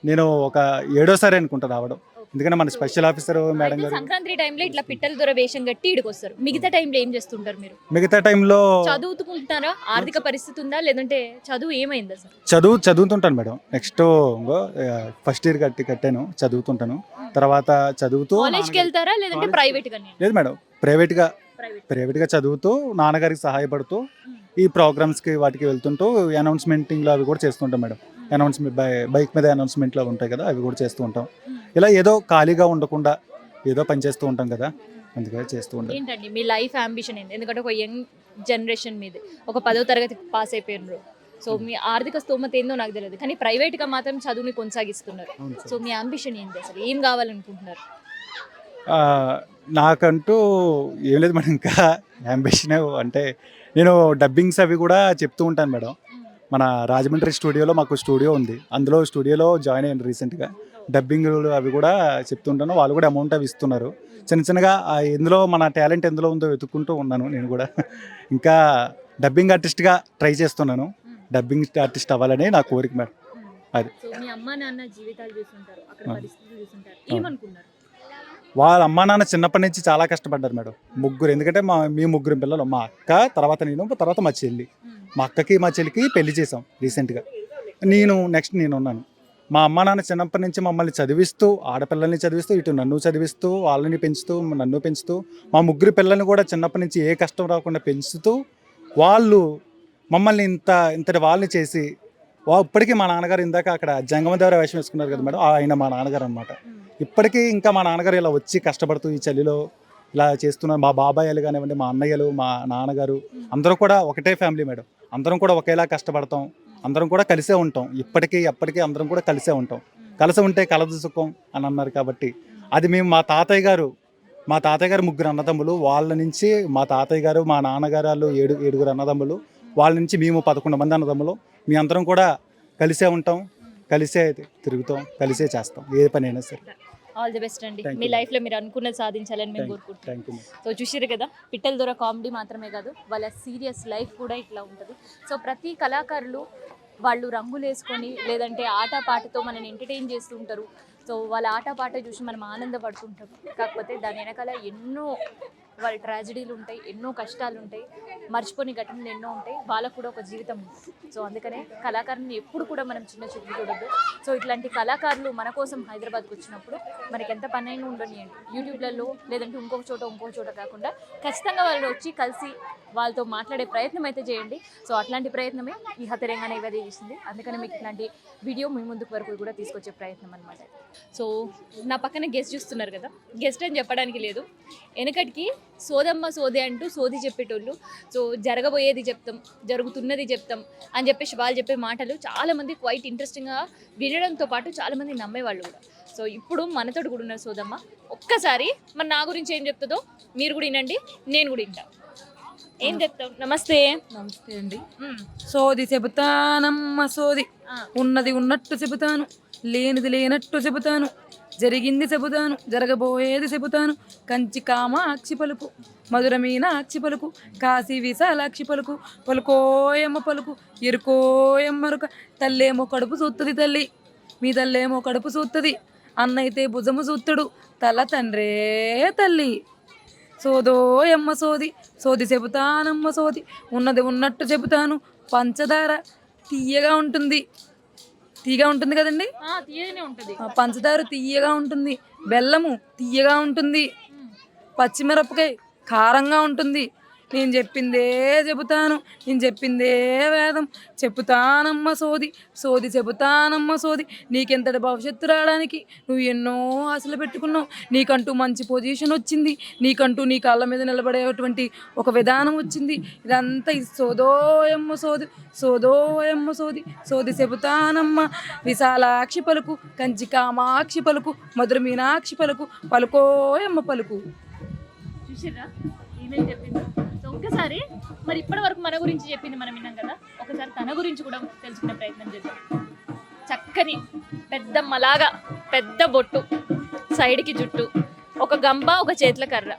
నేను ఒక 7వ సారి అనుకుంటా రావడం. ఎందుకంటే మన స్పెషల్ ఆఫీసర్ మేడం అయితే గారు సంక్రాంతి టైంలో ఇట్లా పిట్టల దొర వేషం కట్టి ఈడికి వస్తారు. మిగతా టైంలో ఏం చేస్తుంటారు మీరు? మిగతా టైంలో చదువుకుంటున్నారా? ఆర్థిక పరిస్థితి ఉందా, లేదంటే చదువు ఏమైంది అసలు? చదువుతుంటాను మేడం. నెక్స్ట్ ఫస్ట్ ఇయర్ కట్టాను, చదువుతుంటాను. తర్వాత చదువుతూ కాలేజ్కి వెళ్తారా, లేదంటే ప్రైవేట్ గానే? లేదు మేడం, ప్రైవేట్గా చదువుతూ నాన్నగారికి సహాయపడుతూ ఈ ప్రోగ్రామ్స్కి వాటికి వెళ్తుంటూ అనౌన్స్మెంటింగ్లో అవి కూడా చేస్తుంటాం మేడం. అనౌన్స్మెంట్ బైక్ మీద అనౌన్స్మెంట్లు ఉంటాయి కదా, అవి కూడా చేస్తూ ఉంటాం. ఇలా ఏదో ఖాళీగా ఉండకుండా ఏదో పని చేస్తూ ఉంటాం కదా, అందుకని చేస్తూ ఉంటాం. ఏంటండి మీ లైఫ్ అంబిషన్ ఏంటి? ఎందుకంటే ఒక యంగ్ జనరేషన్ మీద ఒక 10వ తరగతి పాస్ అయిపోయినారు. సో మీ ఆర్థిక స్తోమత ఏందో నాకు తెలియదు, కానీ ప్రైవేట్గా మాత్రం చదువుని కొనసాగిస్తున్నారు. అవును సార్. సో మీ అంబిషన్ ఏంటి అసలు? ఏం కావాలనుకుంటున్నారు? నాకంటూ ఏం లేదు మేడం, ఇంకా అంబిషన్ అంటే నేను డబ్బింగ్స్ అవి కూడా చెప్తూ ఉంటాను మేడం. మన రాజమండ్రి స్టూడియోలో మాకు స్టూడియో ఉంది, అందులో స్టూడియోలో జాయిన్ అయ్యాను రీసెంట్గా. డబ్బింగ్ అవి కూడా చెప్తుంటాను, వాళ్ళు కూడా అమౌంట్ అవి ఇస్తున్నారు. చిన్నగా ఎందులో మన టాలెంట్ ఎందులో ఉందో వెతుక్కుంటూ ఉన్నాను నేను కూడా. ఇంకా డబ్బింగ్ ఆర్టిస్ట్గా ట్రై చేస్తున్నాను. డబ్బింగ్ ఆర్టిస్ట్ అవ్వాలని నా కోరిక మేడం. అది సో మీ అమ్మ నాన్న జీవితాలు చూస్తుంటారు, అక్కడ పరిస్థితులు చూస్తుంటారు, ఏమనుకున్నారు? వాళ్ళ అమ్మా నాన్న చిన్నప్పటి నుంచి చాలా కష్టపడ్డారు మేడం. ముగ్గురు, ఎందుకంటే మీ ముగ్గురు పిల్లలు, మా అక్క, తర్వాత నేను, తర్వాత మా చెల్లి. మా అక్కకి మా చెల్లికి పెళ్లి చేసాం రీసెంట్గా. నెక్స్ట్ నేను ఉన్నాను. మా అమ్మ నాన్న చిన్నప్పటి నుంచి మమ్మల్ని చదివిస్తూ, ఆడపిల్లల్ని చదివిస్తూ, ఇటు నన్ను చదివిస్తూ, వాళ్ళని పెంచుతూ, నన్ను పెంచుతూ, మా ముగ్గురు పిల్లల్ని కూడా చిన్నప్పటి నుంచి ఏ కష్టం రాకుండా పెంచుతూ, వాళ్ళు మమ్మల్ని ఇంతటి వాళ్ళని చేసి, ఇప్పటికీ మా నాన్నగారు ఇందాక అక్కడ జంగమదేవర వేషం వేసుకున్నారు కదా మేడం, ఆయన మా నాన్నగారు అనమాట. ఇప్పటికీ ఇంకా మా నాన్నగారు ఇలా వచ్చి కష్టపడుతూ ఈ చలిలో ఇలా చేస్తున్నారు. మా బాబాయ్యలు కానివ్వండి, మా అన్నయ్యలు, మా నాన్నగారు అందరూ కూడా ఒకటే ఫ్యామిలీ మేడం. అందరం కూడా ఒకేలా కష్టపడతాం, అందరం కూడా కలిసే ఉంటాం. ఇప్పటికీ ఎప్పటికీ అందరం కూడా కలిసే ఉంటాం. కలిసి ఉంటే కలదు సుఖం అని అన్నారు కాబట్టి అది మేము మా తాతయ్య గారు ముగ్గురు అన్నదమ్ములు, వాళ్ళ నుంచి మా తాతయ్య గారు, మా నాన్నగారు వాళ్ళు ఏడుగురు అన్నదమ్ములు, వాళ్ళ నుంచి మేము 11 మంది అన్నదమ్ములు. మీ అందరం కూడా కలిసే ఉంటాం, కలిసే తిరుగుతాం, కలిసే చేస్తాం ఏ పని అయినా సరే. ఆల్ ది బెస్ట్ అండి. Thank me you. లైఫ్లో మీరు అనుకున్నది సాధించాలని మేము కోరుకుంటున్నాం. Thank you. సో చూసారు కదా, పిట్టల దొర కామెడీ మాత్రమే కాదు, వాళ్ళ సీరియస్ లైఫ్ కూడా ఇట్లా ఉంటుంది. సో ప్రతి కళాకారులు వాళ్ళు రంగులు వేసుకొని, లేదంటే ఆటపాటతో మనని ఎంటర్టైన్ చేస్తూ ఉంటారు. సో వాళ్ళ ఆటపాట చూసి మనం ఆనందపడుతుంటాం. కాకపోతే దాని వెనకాల ఎన్నో వాళ్ళ ట్రాజడీలు ఉంటాయి, ఎన్నో కష్టాలు ఉంటాయి, మర్చిపోని ఘటనలు ఎన్నో ఉంటాయి. వాళ్ళకు కూడా ఒక జీవితం ఉంటుంది. సో అందుకనే కళాకారుని ఎప్పుడు కూడా మనం చిన్న చూపు చూడొద్దు. సో ఇట్లాంటి కళాకారులు మన కోసం హైదరాబాద్కి వచ్చినప్పుడు మనకి ఎంత పని అయినా ఉండనియండి, యూట్యూబ్లలో లేదంటే ఇంకొక చోట కాకుండా ఖచ్చితంగా వాళ్ళు వచ్చి కలిసి వాళ్ళతో మాట్లాడే ప్రయత్నం అయితే చేయండి. సో అట్లాంటి ప్రయత్నమే ఈ తెలంగాణ ఇవదే చేసింది. అందుకని మీకు ఇట్లాంటి వీడియో మీ ముందుకు వరకు కూడా తీసుకొచ్చే ప్రయత్నం అనమాట. సో నా పక్కన గెస్ట్ చూస్తున్నారు కదా, గెస్ట్ అని చెప్పడానికి లేదు, వెనకటికి సోదమ్మ సోదే అంటూ సోది చెప్పేటోళ్ళు. సో జరగబోయేది చెప్తాం, జరుగుతున్నది చెప్తాం అని చెప్పేసి వాళ్ళు చెప్పే మాటలు చాలామంది క్వైట్ ఇంట్రెస్టింగ్గా వినడంతో పాటు చాలామంది నమ్మేవాళ్ళు కూడా. సో ఇప్పుడు మనతోటి కూడా ఉన్నారు సోదమ్మ. ఒక్కసారి మరి నా గురించి ఏం చెప్తుందో మీరు కూడా వినండి, నేను కూడా వింటా. ఏం చెప్తాం? నమస్తే. నమస్తే అండి. సోది చెబుతానమ్మ సోది, ఉన్నది ఉన్నట్టు చెబుతాను, లేనిది లేనట్టు చెబుతాను, జరిగింది చెబుతాను జరగబోయేది చెబుతాను కంచి కామాక్షి పలుకు మధుర మీనాక్షి పలుకు కాశీ విశాలాక్షి పలుకు పలుకోయమ్మ పలుకు ఎరుకోయమ్మరుక తల్లేమో కడుపు చూస్తుంది తల్లి మీ తల్లేమో కడుపు చూస్తుంది అన్నైతే భుజము చూస్తాడు తల తండ్రే తల్లి సోదోయమ్మ సోది సోది చెబుతానమ్మ సోది ఉన్నది ఉన్నట్టు చెబుతాను పంచదార తీయగా ఉంటుంది కదండి తీయగానే ఉంటది. పంచదార తీయగా ఉంటుంది బెల్లము తీయగా ఉంటుంది పచ్చిమిరపకాయ కారంగా ఉంటుంది నేను చెప్పిందే చెబుతాను నేను చెప్పిందే వేదం చెబుతానమ్మ సోది సోది చెబుతానమ్మ సోది నీకెంతటి భవిష్యత్తు రావడానికి నువ్వు ఎన్నో ఆశలు పెట్టుకున్నావు నీకంటూ మంచి పొజిషన్ వచ్చింది నీకంటూ నీ కాళ్ళ మీద నిలబడేటువంటి ఒక విధానం వచ్చింది ఇదంతా ఈ సోదోయమ్మ సోది సోదోయమ్మ సోది సోది చెబుతానమ్మ విశాలాక్షి పలుకు కంచి కామాక్షి పలుకు మధుర మీనాక్షి పలుకు పలుకోయమ్మ పలుకు. చూసిర్రా ఈమెయిల్ చెప్పింది. సో ఒక్కసారి మరి ఇప్పటి వరకు మన గురించి చెప్పింది మనం విన్నాం కదా, ఒకసారి తన గురించి కూడా తెలుసుకునే ప్రయత్నం చేద్దాం. చక్కని పెద్దమ్మలాగా పెద్ద బొట్టు, సైడ్కి జుట్టు, ఒక గంప, ఒక చేతుల కర్ర.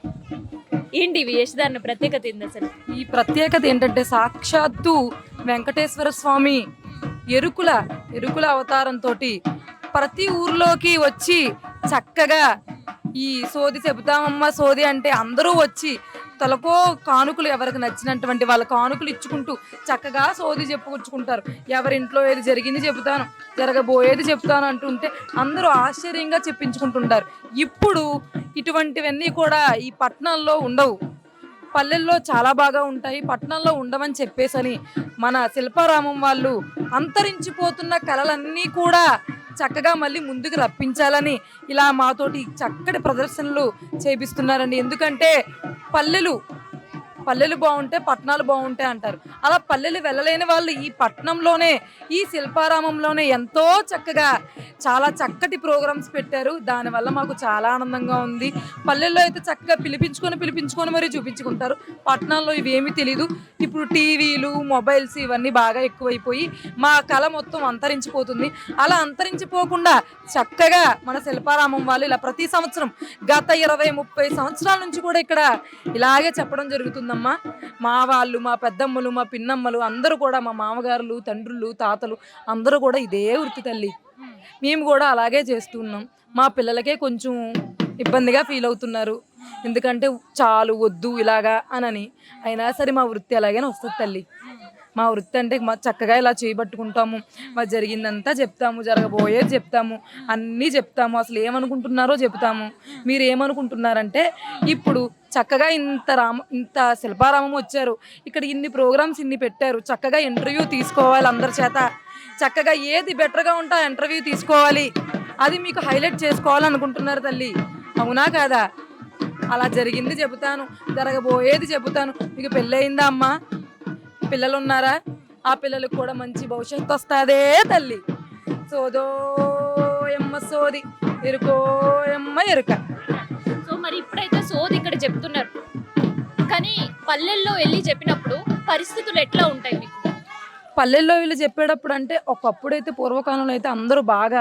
ఏంటి వేషధారణ ప్రత్యేకత ఏంది అసలు? ఈ ప్రత్యేకత ఏంటంటే సాక్షాత్తు వెంకటేశ్వర స్వామి ఎరుకుల అవతారంతో ప్రతి ఊర్లోకి వచ్చి చక్కగా ఈ సోది చెబుతామమ్మ సోది అంటే అందరూ వచ్చి తలకో కానుకలు ఎవరికి నచ్చినటువంటి వాళ్ళ కానుకలు ఇచ్చుకుంటూ చక్కగా సోది చెప్పుకుంటారు. ఎవరింట్లో ఏది జరిగింది చెబుతాను జరగబోయేది చెప్తాను అంటుంటే అందరూ ఆశ్చర్యంగా చెప్పించుకుంటుంటారు. ఇప్పుడు ఇటువంటివన్నీ కూడా ఈ పట్టణాల్లో ఉండవు, పల్లెల్లో చాలా బాగా ఉంటాయి, పట్టణాల్లో ఉండవని చెప్పేసని మన శిల్పారామం వాళ్ళు అంతరించిపోతున్న కళలన్నీ కూడా చక్కగా మళ్ళీ ముందుకు రప్పించాలని ఇలా మాతోటి చక్కటి ప్రదర్శనలు చేపిస్తున్నారండి. ఎందుకంటే పల్లెలు బాగుంటే పట్టణాలు బాగుంటాయి అంటారు. అలా పల్లెలు వెళ్ళలేని వాళ్ళు ఈ పట్టణంలోనే ఈ శిల్పారామంలోనే ఎంతో చక్కగా చాలా చక్కటి ప్రోగ్రామ్స్ పెట్టారు. దానివల్ల మాకు చాలా ఆనందంగా ఉంది. పల్లెల్లో అయితే చక్కగా పిలిపించుకొని మరీ చూపించుకుంటారు. పట్టణాల్లో ఇవేమీ తెలీదు. ఇప్పుడు టీవీలు మొబైల్స్ ఇవన్నీ బాగా ఎక్కువైపోయి మా కళ మొత్తం అంతరించిపోతుంది. అలా అంతరించిపోకుండా చక్కగా మన శిల్పారామం వాళ్ళు ఇలా ప్రతి సంవత్సరం గత 20-30 సంవత్సరాల నుంచి కూడా ఇక్కడ ఇలాగే చెప్పడం జరుగుతుందమ్మా. మా వాళ్ళు, మా పెద్దమ్మలు, మా పిన్నమ్మలు అందరూ కూడా, మా మామగారులు, తండ్రులు, తాతలు అందరూ కూడా ఇదే వృత్తి తల్లి. మేము కూడా అలాగే చేస్తున్నాం. మా పిల్లలకే కొంచెం ఇబ్బందిగా ఫీల్ అవుతున్నారు, ఎందుకంటే చాలు వద్దు ఇలాగా అని. అయినా సరే మా వృత్తి అలాగనే వస్తుంది తల్లి. మా వృత్తి అంటే మా చక్కగా ఇలా చేయబట్టుకుంటాము, మా జరిగిందంతా చెప్తాము, జరగబోయేది చెప్తాము, అన్నీ చెప్తాము, అసలు ఏమనుకుంటున్నారో చెప్తాము. మీరు ఏమనుకుంటున్నారంటే ఇప్పుడు చక్కగా ఇంత శిల్పారామం వచ్చారు, ఇక్కడ ఇన్ని ప్రోగ్రామ్స్ ఇన్ని పెట్టారు, చక్కగా ఇంటర్వ్యూ తీసుకోవాలి అందరి చేత, చక్కగా ఏది బెటర్గా ఉంటే ఆ ఇంటర్వ్యూ తీసుకోవాలి, అది మీకు హైలైట్ చేసుకోవాలనుకుంటున్నారు తల్లి. అవునా కాదా? అలా జరిగింది చెబుతాను, జరగబోయేది చెబుతాను. మీకు పెళ్ళయిందా అమ్మా? పిల్లలు ఉన్నారా? ఆ పిల్లలకు కూడా మంచి భవిష్యత్తు వస్తుందే తల్లి. సోదోయమ్మ సోది ఎరుకోయమ్మ ఎరుక. సో మరి ఇప్పుడైతే సోది ఇక్కడ చెప్తున్నారు, కానీ పల్లెల్లో వెళ్ళి చెప్పినప్పుడు పరిస్థితులు ఎట్లా ఉంటాయి మీకు? పల్లెల్లో వీళ్ళు చెప్పేటప్పుడు అంటే ఒకప్పుడైతే పూర్వకాలంలో అయితే అందరూ బాగా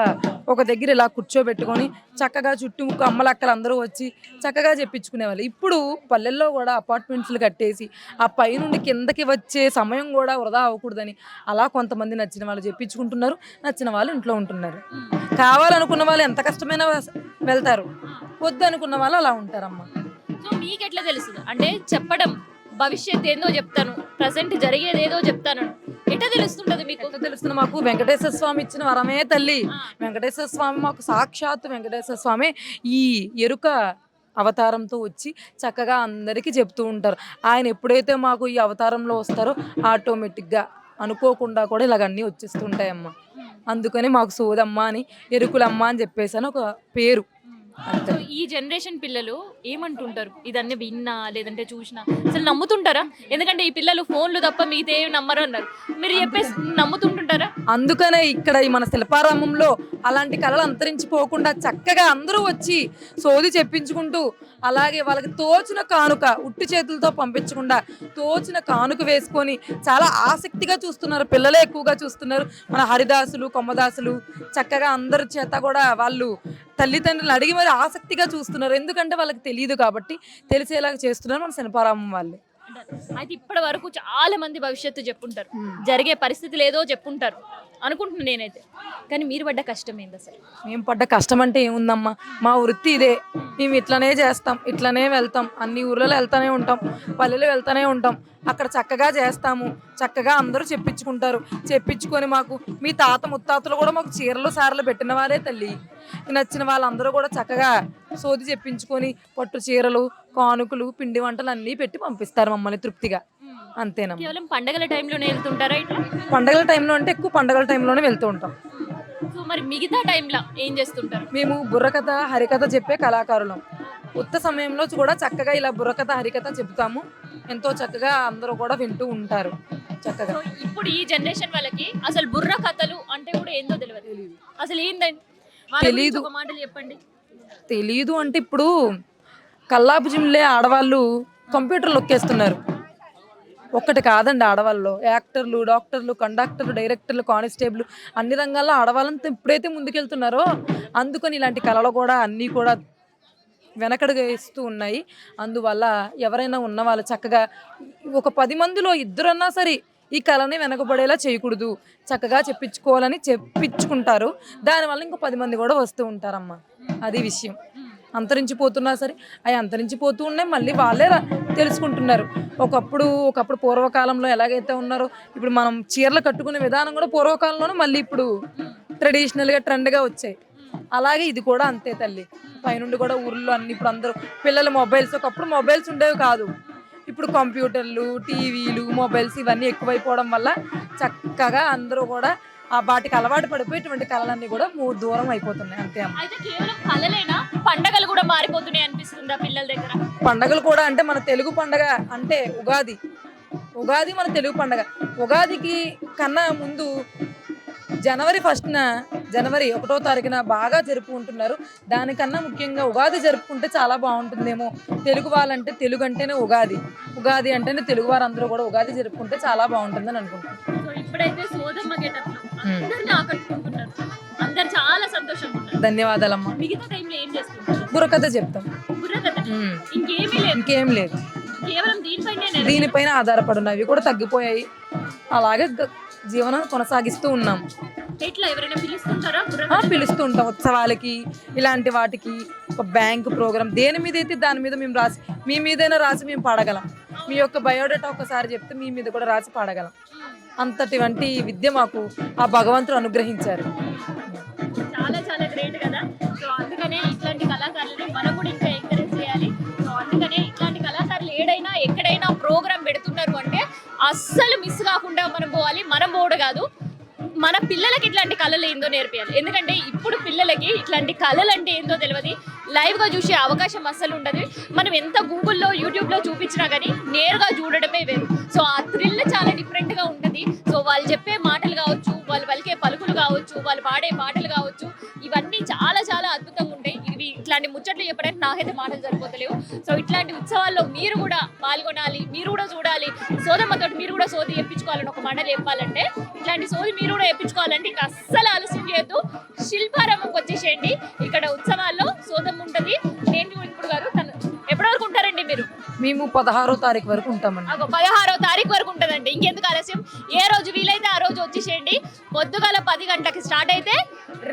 ఒక దగ్గర ఇలా కూర్చోబెట్టుకొని చక్కగా చుట్టుముక్కు అమ్మలక్కలు అందరూ వచ్చి చక్కగా చెప్పించుకునేవాళ్ళు. ఇప్పుడు పల్లెల్లో కూడా అపార్ట్మెంట్స్లు కట్టేసి ఆ పై నుండి కిందకి వచ్చే సమయం కూడా వృధా అవ్వకూడదని అలా కొంతమంది నచ్చిన వాళ్ళు చెప్పించుకుంటున్నారు, నచ్చిన వాళ్ళు ఇంట్లో ఉంటున్నారు. కావాలనుకున్న వాళ్ళు ఎంత కష్టమైనా వెళ్తారు, వద్దు అనుకున్న వాళ్ళు అలా ఉంటారమ్మా. సో మీకు ఎట్లా తెలుస్తుంది అంటే చెప్పడం, భవిష్యత్ ఏందో చెప్తాను, ప్రజెంట్ జరిగేది ఏదో చెప్తాను, ఎట్లా తెలుస్తుంటది మీకు? తెలుస్తుంది మాకు వెంకటేశ్వర స్వామి ఇచ్చిన వరమే తల్లి. వెంకటేశ్వర స్వామి మాకు సాక్షాత్ వెంకటేశ్వర స్వామి ఈ ఎరుక అవతారంతో వచ్చి చక్కగా అందరికీ చెప్తూ ఉంటారు. ఆయన ఎప్పుడైతే మాకు ఈ అవతారంలో వస్తారో ఆటోమేటిక్గా అనుకోకుండా కూడా ఇలాగన్నీ వచ్చేస్తుంటాయమ్మా. అందుకని మాకు సోదమ్మ అని, ఎరుకులమ్మ అని చెప్పేసి అని ఒక పేరు. సో ఈ జనరేషన్ పిల్లలు ఏమంటుంటారు? ఇదన్నీ విన్నా లేదంటే చూసినా అసలు నమ్ముతుంటారా? ఎందుకంటే ఈ పిల్లలు ఫోన్లు తప్ప మిగతా ఏమి నమ్మరు అన్నారు, మీరు చెప్పేసి నమ్ముతుంటుంటారా? అందుకనే ఇక్కడ ఈ మన శిల్పారామంలో అలాంటి కళలు అంతరించిపోకుండా చక్కగా అందరూ వచ్చి సోది చెప్పించుకుంటూ అలాగే వాళ్ళకి తోచిన కానుక ఉట్టి చేతులతో పంపించకుండా తోచిన కానుక వేసుకొని చాలా ఆసక్తిగా చూస్తున్నారు, పిల్లలే ఎక్కువగా చూస్తున్నారు. మన హరిదాసులు, కొమ్మదాసులు చక్కగా అందరి చేత కూడా వాళ్ళు తల్లిదండ్రులు అడిగి మరి ఆసక్తిగా చూస్తున్నారు. ఎందుకంటే వాళ్ళకి తెలియదు కాబట్టి తెలిసేలాగా చేస్తున్నారు మన శిల్పారామం వాళ్ళు. అయితే ఇప్పటి వరకు చాలా మంది భవిష్యత్తు చెప్పుంటారు, జరిగే పరిస్థితులు ఏదో చెప్పుంటారు అనుకుంటున్నాను నేనైతే. కానీ మీరు పడ్డ కష్టం ఏంది అసలు? మేము పడ్డ కష్టం అంటే ఏముందమ్మా, మా వృత్తి ఇదే. మేము ఇట్లనే చేస్తాం, ఇట్లనే వెళ్తాం, అన్ని ఊర్లలో వెళ్తూనే ఉంటాం, పల్లెలు వెళ్తూనే ఉంటాం. అక్కడ చక్కగా చేస్తాము, చక్కగా అందరూ చెప్పించుకొని మాకు మీ తాత ముత్తాతలు కూడా మాకు చీరలు సారలు పెట్టిన వారే తల్లి. నచ్చిన వాళ్ళందరూ కూడా చక్కగా సోది చెప్పించుకొని పట్టు చీరలు, కానుకలు, పిండి వంటలు అన్నీ పెట్టి పంపిస్తారు మమ్మల్ని తృప్తిగా. అంతేనా? కేవలం పండగల టైంలోనే వెళ్తుంటారా ఇట్లా? పండగల టైంలో అంటే ఎక్కువ పండగల టైంలోనే వెళ్తూ ఉంటాం. సో మరి మిగతా టైంలో ఏం చేస్తుంటారు? మేము బుర్రకథ, హరికథ చెప్పే కళాకారులం. ఉత్త సమయంలో కూడా చక్కగా ఇలా బుర్రకథ, హరికథ చెప్తాము. ఎంతో చక్కగా అందరూ కూడా వింటూ ఉంటారు చక్కగా. సో ఇప్పుడు ఈ జనరేషన్ వాళ్ళకి అసలు బుర్ర కథలు అంటే కూడా ఏందో తెలియదు. అసలు ఏందండి తెలీదు. ఒక మాటలు చెప్పండి. తెలీదు అంటే ఇప్పుడు కల్లాపు జిమ్లే ఆడవాళ్ళు కంప్యూటర్లు నొక్కేస్తున్నారు. ఒక్కటి కాదండి, ఆడవాళ్ళు యాక్టర్లు, డాక్టర్లు, కండక్టర్లు, డైరెక్టర్లు, కానిస్టేబుల్ అన్ని రంగాల్లో ఆడవాళ్ళంతా ఇప్పుడైతే ముందుకెళ్తున్నారో అందుకని ఇలాంటి కళలు కూడా అన్నీ కూడా వెనకడుగా వేస్తూ ఉన్నాయి. అందువల్ల ఎవరైనా ఉన్న వాళ్ళు చక్కగా ఒక 10 మందిలో 2 అన్నా సరే ఈ కళని వెనకబడేలా చేయకూడదు, చక్కగా చెప్పించుకుంటారు. దానివల్ల ఇంకో 10 మంది కూడా వస్తూ ఉంటారమ్మా. అది విషయం. అంతరించిపోతున్నా సరే అవి అంతరించిపోతూ ఉన్నాయి, మళ్ళీ వాళ్ళే తెలుసుకుంటున్నారు. ఒకప్పుడు పూర్వకాలంలో ఎలాగైతే ఉన్నారో ఇప్పుడు మనం చీరలు కట్టుకునే విధానం కూడా పూర్వకాలంలోనే మళ్ళీ ఇప్పుడు ట్రెడిషనల్గా ట్రెండ్గా వచ్చాయి. అలాగే ఇది కూడా అంతే తల్లి. పైనుండి కూడా ఊర్లో అన్ని ఇప్పుడు అందరూ పిల్లలు మొబైల్స్, ఒకప్పుడు మొబైల్స్ ఉండేవి కాదు, ఇప్పుడు కంప్యూటర్లు, టీవీలు, మొబైల్స్ ఇవన్నీ ఎక్కువైపోవడం వల్ల చక్కగా అందరూ కూడా ఆ వాటికి అలవాటు పడిపోయేటువంటి కళలన్నీ కూడా దూరం అయిపోతున్నాయి. అంతే అమ్మ. అయితే కేవలం కళలేనా, పండగలు కూడా మారిపోతున్నాయి అనిపిస్తుందా పిల్లల దగ్గర? పండగలు కూడా అంటే మన తెలుగు పండగ అంటే ఉగాది మన తెలుగు పండగ. ఉగాదికి కన్నా ముందు జనవరి 1న జనవరి 1వ తారీఖున బాగా జరుపుకుంటున్నారు. దానికన్నా ముఖ్యంగా ఉగాది జరుపుకుంటే చాలా బాగుంటుందేమో. తెలుగు వాళ్ళంటే తెలుగు అంటేనే ఉగాది అంటేనే తెలుగు వారందరూ కూడా ఉగాది జరుపుకుంటే చాలా బాగుంటుందని అనుకుంటున్నాను. సో ఇప్పుడైతే సోదమ్మ గెటప్లో అందరిని ఆకట్టుకుంటున్నారు, అందరు చాలా సంతోషంగా ఉన్నారు. ధన్యవాదాలమ్మా. మిగతా టైంలో ఏం చేస్తుంటారు? బుర్రకథ చెప్తాం. బుర్రకథ ఇంకేం లేదు, కేవలం దీనిపైన ఆధారపడినవి కూడా తగ్గిపోయాయి. అలాగే జీవనం కొనసాగిస్తూ ఉన్నాం. ఎట్లా ఎవరైనా పిలుస్తుంటారా? పిలుస్తూ ఉంటాం ఉత్సవాలకి, ఇలాంటి వాటికి. ఒక బ్యాంక్ ప్రోగ్రామ్ దేని మీద అయితే దాని మీద మేము రాసి, మీ మీదైనా రాసి మేము పాడగలం. మీ యొక్క బయోడేటా ఒకసారి చెప్తే మీ మీద కూడా రాసి పాడగలం. అంతటి వంటి విద్య మాకు ఆ భగవంతుడు అనుగ్రహించారు. చాలా చాలా గ్రేట్ కదా. సో అందుకనే ఇట్లాంటి కళాకారులని మనం కూడా ఇంకా ఎంకరేజ్ చేయాలి. సో అందుకనే ఇట్లాంటి కళాకారులు ఏడైనా ఎక్కడైనా ప్రోగ్రామ్ పెడుతున్నారు అంటే అస్సలు మిస్ కాకుండా మనం పోవాలి. మనం పోవడం కాదు, మన పిల్లలకి ఇట్లాంటి కళలు ఏందో నేర్పియాలి. ఎందుకంటే ఇప్పుడు పిల్లలకి ఇట్లాంటి కళలు అంటే ఏందో తెలియదు, లైవ్గా చూసే అవకాశం అస్సలు ఉండదు. మనం ఎంత గూగుల్లో, యూట్యూబ్లో చూపించినా కానీ నేరుగా చూడడమే వేరు. సో ఆ థ్రిల్ చాలా డిఫరెంట్గా ఉంటుంది. సో వాళ్ళు చెప్పే మాటలు కావచ్చు, వాళ్ళు పలికే పలుకులు కావచ్చు, వాళ్ళు పాడే పాటలు కావచ్చు, ఇవన్నీ చాలా చాలా అద్భుతంగా ఉంటాయి. ఇవి ఇట్లాంటి ముచ్చట్లు చెప్పడానికి నాకైతే మాటలు సరిపోతలేవు. సో ఇట్లాంటి ఉత్సవాల్లో మీరు కూడా పాల్గొనాలి, మీరు కూడా చూడాలి. సోదమ్మతో మీరు కూడా సోది చెప్పించుకోవాలని ఒక మాట చెప్పాలంటే, ఇట్లాంటి సోది మీరు కూడా చెప్పించుకోవాలంటే ఇంకా అస్సలు ఆలస్యం చేయొద్దు, శిల్పారామంకి వచ్చేసేయండి. ఇక్కడ ఉత్సవాల్లో సోదమ్మ ఉంటుంది. నేను ఇప్పుడు గారు ఎప్పటి వరకు ఉంటారండి మీరు? మేము 16వ తారీఖు వరకు ఉంటామండి. 16వ తారీఖు వరకు ఉంటుందండి. ఇంకెందుకు ఆలస్యం, ఏ రోజు వీలైతే ఆ రోజు వచ్చేసేయండి. పొద్దుగాల 10 గంటలకి స్టార్ట్ అయితే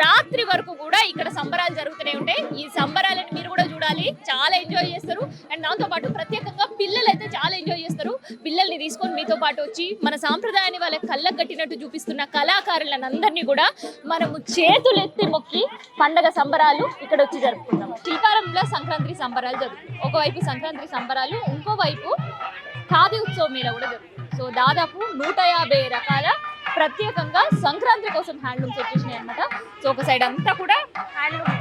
రాత్రి వరకు కూడా ఇక్కడ సంబరాలు జరుగుతూనే ఉంటాయి. ఈ సంబరాలను మీరు కూడా చూడాలి, చాలా ఎంజాయ్ చేస్తారు. అండ్ దాంతో పాటు ప్రత్యేకంగా పిల్లలు అయితే చాలా ఎంజాయ్ చేస్తారు. పిల్లల్ని తీసుకొని మీతో పాటు వచ్చి మన సాంప్రదాయాన్ని వాళ్ళ కళ్ళకు కట్టినట్టు చూపిస్తున్న కళాకారులను అందరినీ కూడా మనము చేతులెత్తి మొక్కి పండగ సంబరాలు ఇక్కడ వచ్చి జరుపుకుంటాం. శిల్పారంలో సంక్రాంతి సంబరాలు జరుగుతాయి. ఒకవైపు సంక్రాంతి సంబరాలు, ఇంకోవైపు ఖాదీ ఉత్సవ మేళ కూడా జరుగుతుంది. సో దాదాపు 150 రకాల ప్రత్యేకంగా సంక్రాంతి కోసం హ్యాండ్లూమ్స్ వచ్చేసినాయి అనమాట. సో ఒక సైడ్ అంతా కూడా హ్యాండ్లూమ్,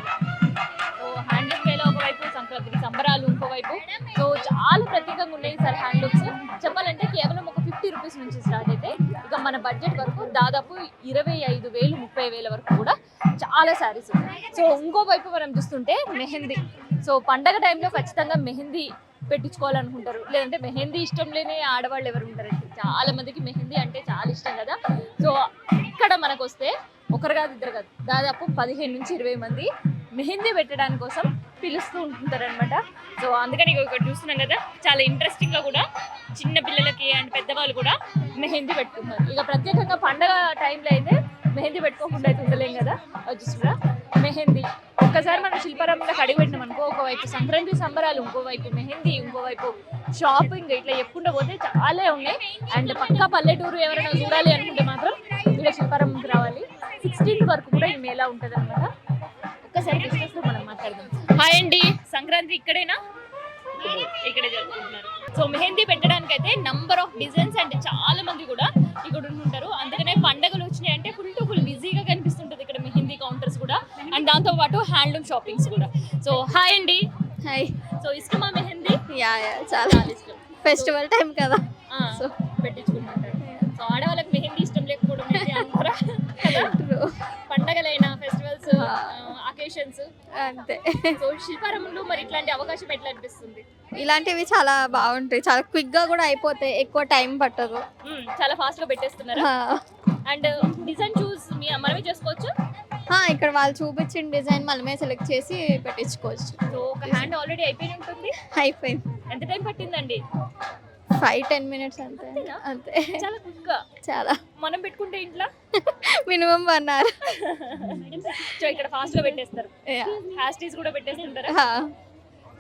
సో హ్యాండ్లూమ్ మేళ ఒకవైపు, సంక్రాంతికి సంబరాలు ఇంకోవైపు. సో చాలా ప్రత్యేకంగా ఉన్నాయి సార్ హ్యాండ్లూమ్స్. చెప్పాలంటే కేవలం ఒక 50 రూపీస్ నుంచి స్టార్ట్ అయితే ఇక మన బడ్జెట్ వరకు దాదాపు 25,000, 30,000 వరకు కూడా చాలా శారీస్ ఉన్నాయి. సో ఇంకోవైపు మనం చూస్తుంటే మెహందీ సో పండగ టైంలో ఖచ్చితంగా మెహందీ పెట్టించుకోవాలనుకుంటారు, లేదంటే మెహందీ ఇష్టం లేని ఆడవాళ్ళు ఎవరు ఉంటారండి. చాలా మందికి మెహందీ అంటే చాలా ఇష్టం కదా. సో ఇక్కడ మనకు వస్తే ఒకరు కాదు ఇద్దరు కాదు, దాదాపు 15 నుంచి 20 మంది మెహందీ పెట్టడానికి కోసం పిలుస్తూ ఉంటుంటారు అనమాట. సో అందుకని ఇక్కడ చూస్తున్నాం కదా, చాలా ఇంట్రెస్టింగ్గా కూడా చిన్న పిల్లలకి అండ్ పెద్దవాళ్ళు కూడా మెహందీ పెట్టుకుంటారు. ఇక ప్రత్యేకంగా పండగ టైంలో అయితే మెహందీ పెట్టుకోకుండా అయితే ఉండలేం కదా. చూస్తున్నా మెహందీ ఒక్కసారి మనం శిల్పారామంలోకి అడుగు పెట్టినాం అనుకో, ఒకవైపు సంక్రాంతి సంబరాలు, ఇంకోవైపు మెహందీ, ఇంకోవైపు షాపింగ్, ఇట్లా చెప్పుకుంటూ పోతే చాలా ఉన్నాయి. అండ్ పక్కా పల్లెటూరు ఎవరైనా చూడాలి అనుకుంటే మాత్రం ఇలా శిల్పారామంకి రావాలి. 16th వరకు కూడా ఈ మేళా ఉంటుంది అనమాట. ఒక్కసారి బిజినెస్ లో మనం మాట్లాడదాం. హాయ్ అండి, సంక్రాంతి ఇక్కడేనా? ఇక్కడే జరుపుకుంటున్నారు. సో మెహందీ పెట్టడానికి అయితే నంబర్ ఆఫ్ డిజైన్స్ అండ్ చాలా మంది కూడా ఇక్కడ ఉంటుంటారు. అందుకనే పండగలు వచ్చినాయి అంటే ఫుల్ టు ఫుల్ బిజీగా కనిపిస్తుంటుంది ఇక్కడ మెహందీ కౌంటర్స్ కూడా, అండ్ దాంతో పాటు హ్యాండ్లూమ్ షాపింగ్స్ కూడా. సో హాయ్ అండి. హాయ్. సో ఇష్టమా మెహందీ? యా చాలా ఇష్టం. ఫెస్టివల్ టైం కదా. సో పెట్టించుకుంటుంటారు. సో ఆడవాళ్ళకి మెహందీ ఇష్టం లేకపోవడం ఏంటి అంటారా? పండగలైనా ఫెస్టివల్స్ అకేషన్స్ అంతే. సో శిల్పారామంలో మరి ఇట్లాంటి అవకాశం ఎట్లా అనిపిస్తుంది? ఇలాంటివి చాలా బాగుంటాయి, చాలా క్విక్ గా కూడా అయిపోతాయి, ఎక్కువ టైం పట్టదు. చాలా ఫాస్ట్ గా పెట్టేస్తున్నారు. అండ్ డిజైన్ చూస్ మనమే చేసుకోవచ్చు. ఇక్కడ వాళ్ళు చూపించిన డిజైన్ మనమే సెలెక్ట్ చేసి పెట్టించుకోవచ్చు. సో ఒక హ్యాండ్ ఆల్రెడీ అయిపోయి ఉంటుంది. అయిపోయింది. ఎంత టైం పట్టిందండి? 5-10 minutes అంతే. అంతే, చాలా క్విక్ గా. చాలా. మనం పెట్టుకుంటే ఇంట్లో మినిమం 1 hour. సో ఇక్కడ ఫాస్ట్ గా పెట్టేస్తారు. హ్యాస్టీస్ కూడా పెట్టేస్తుంటారా?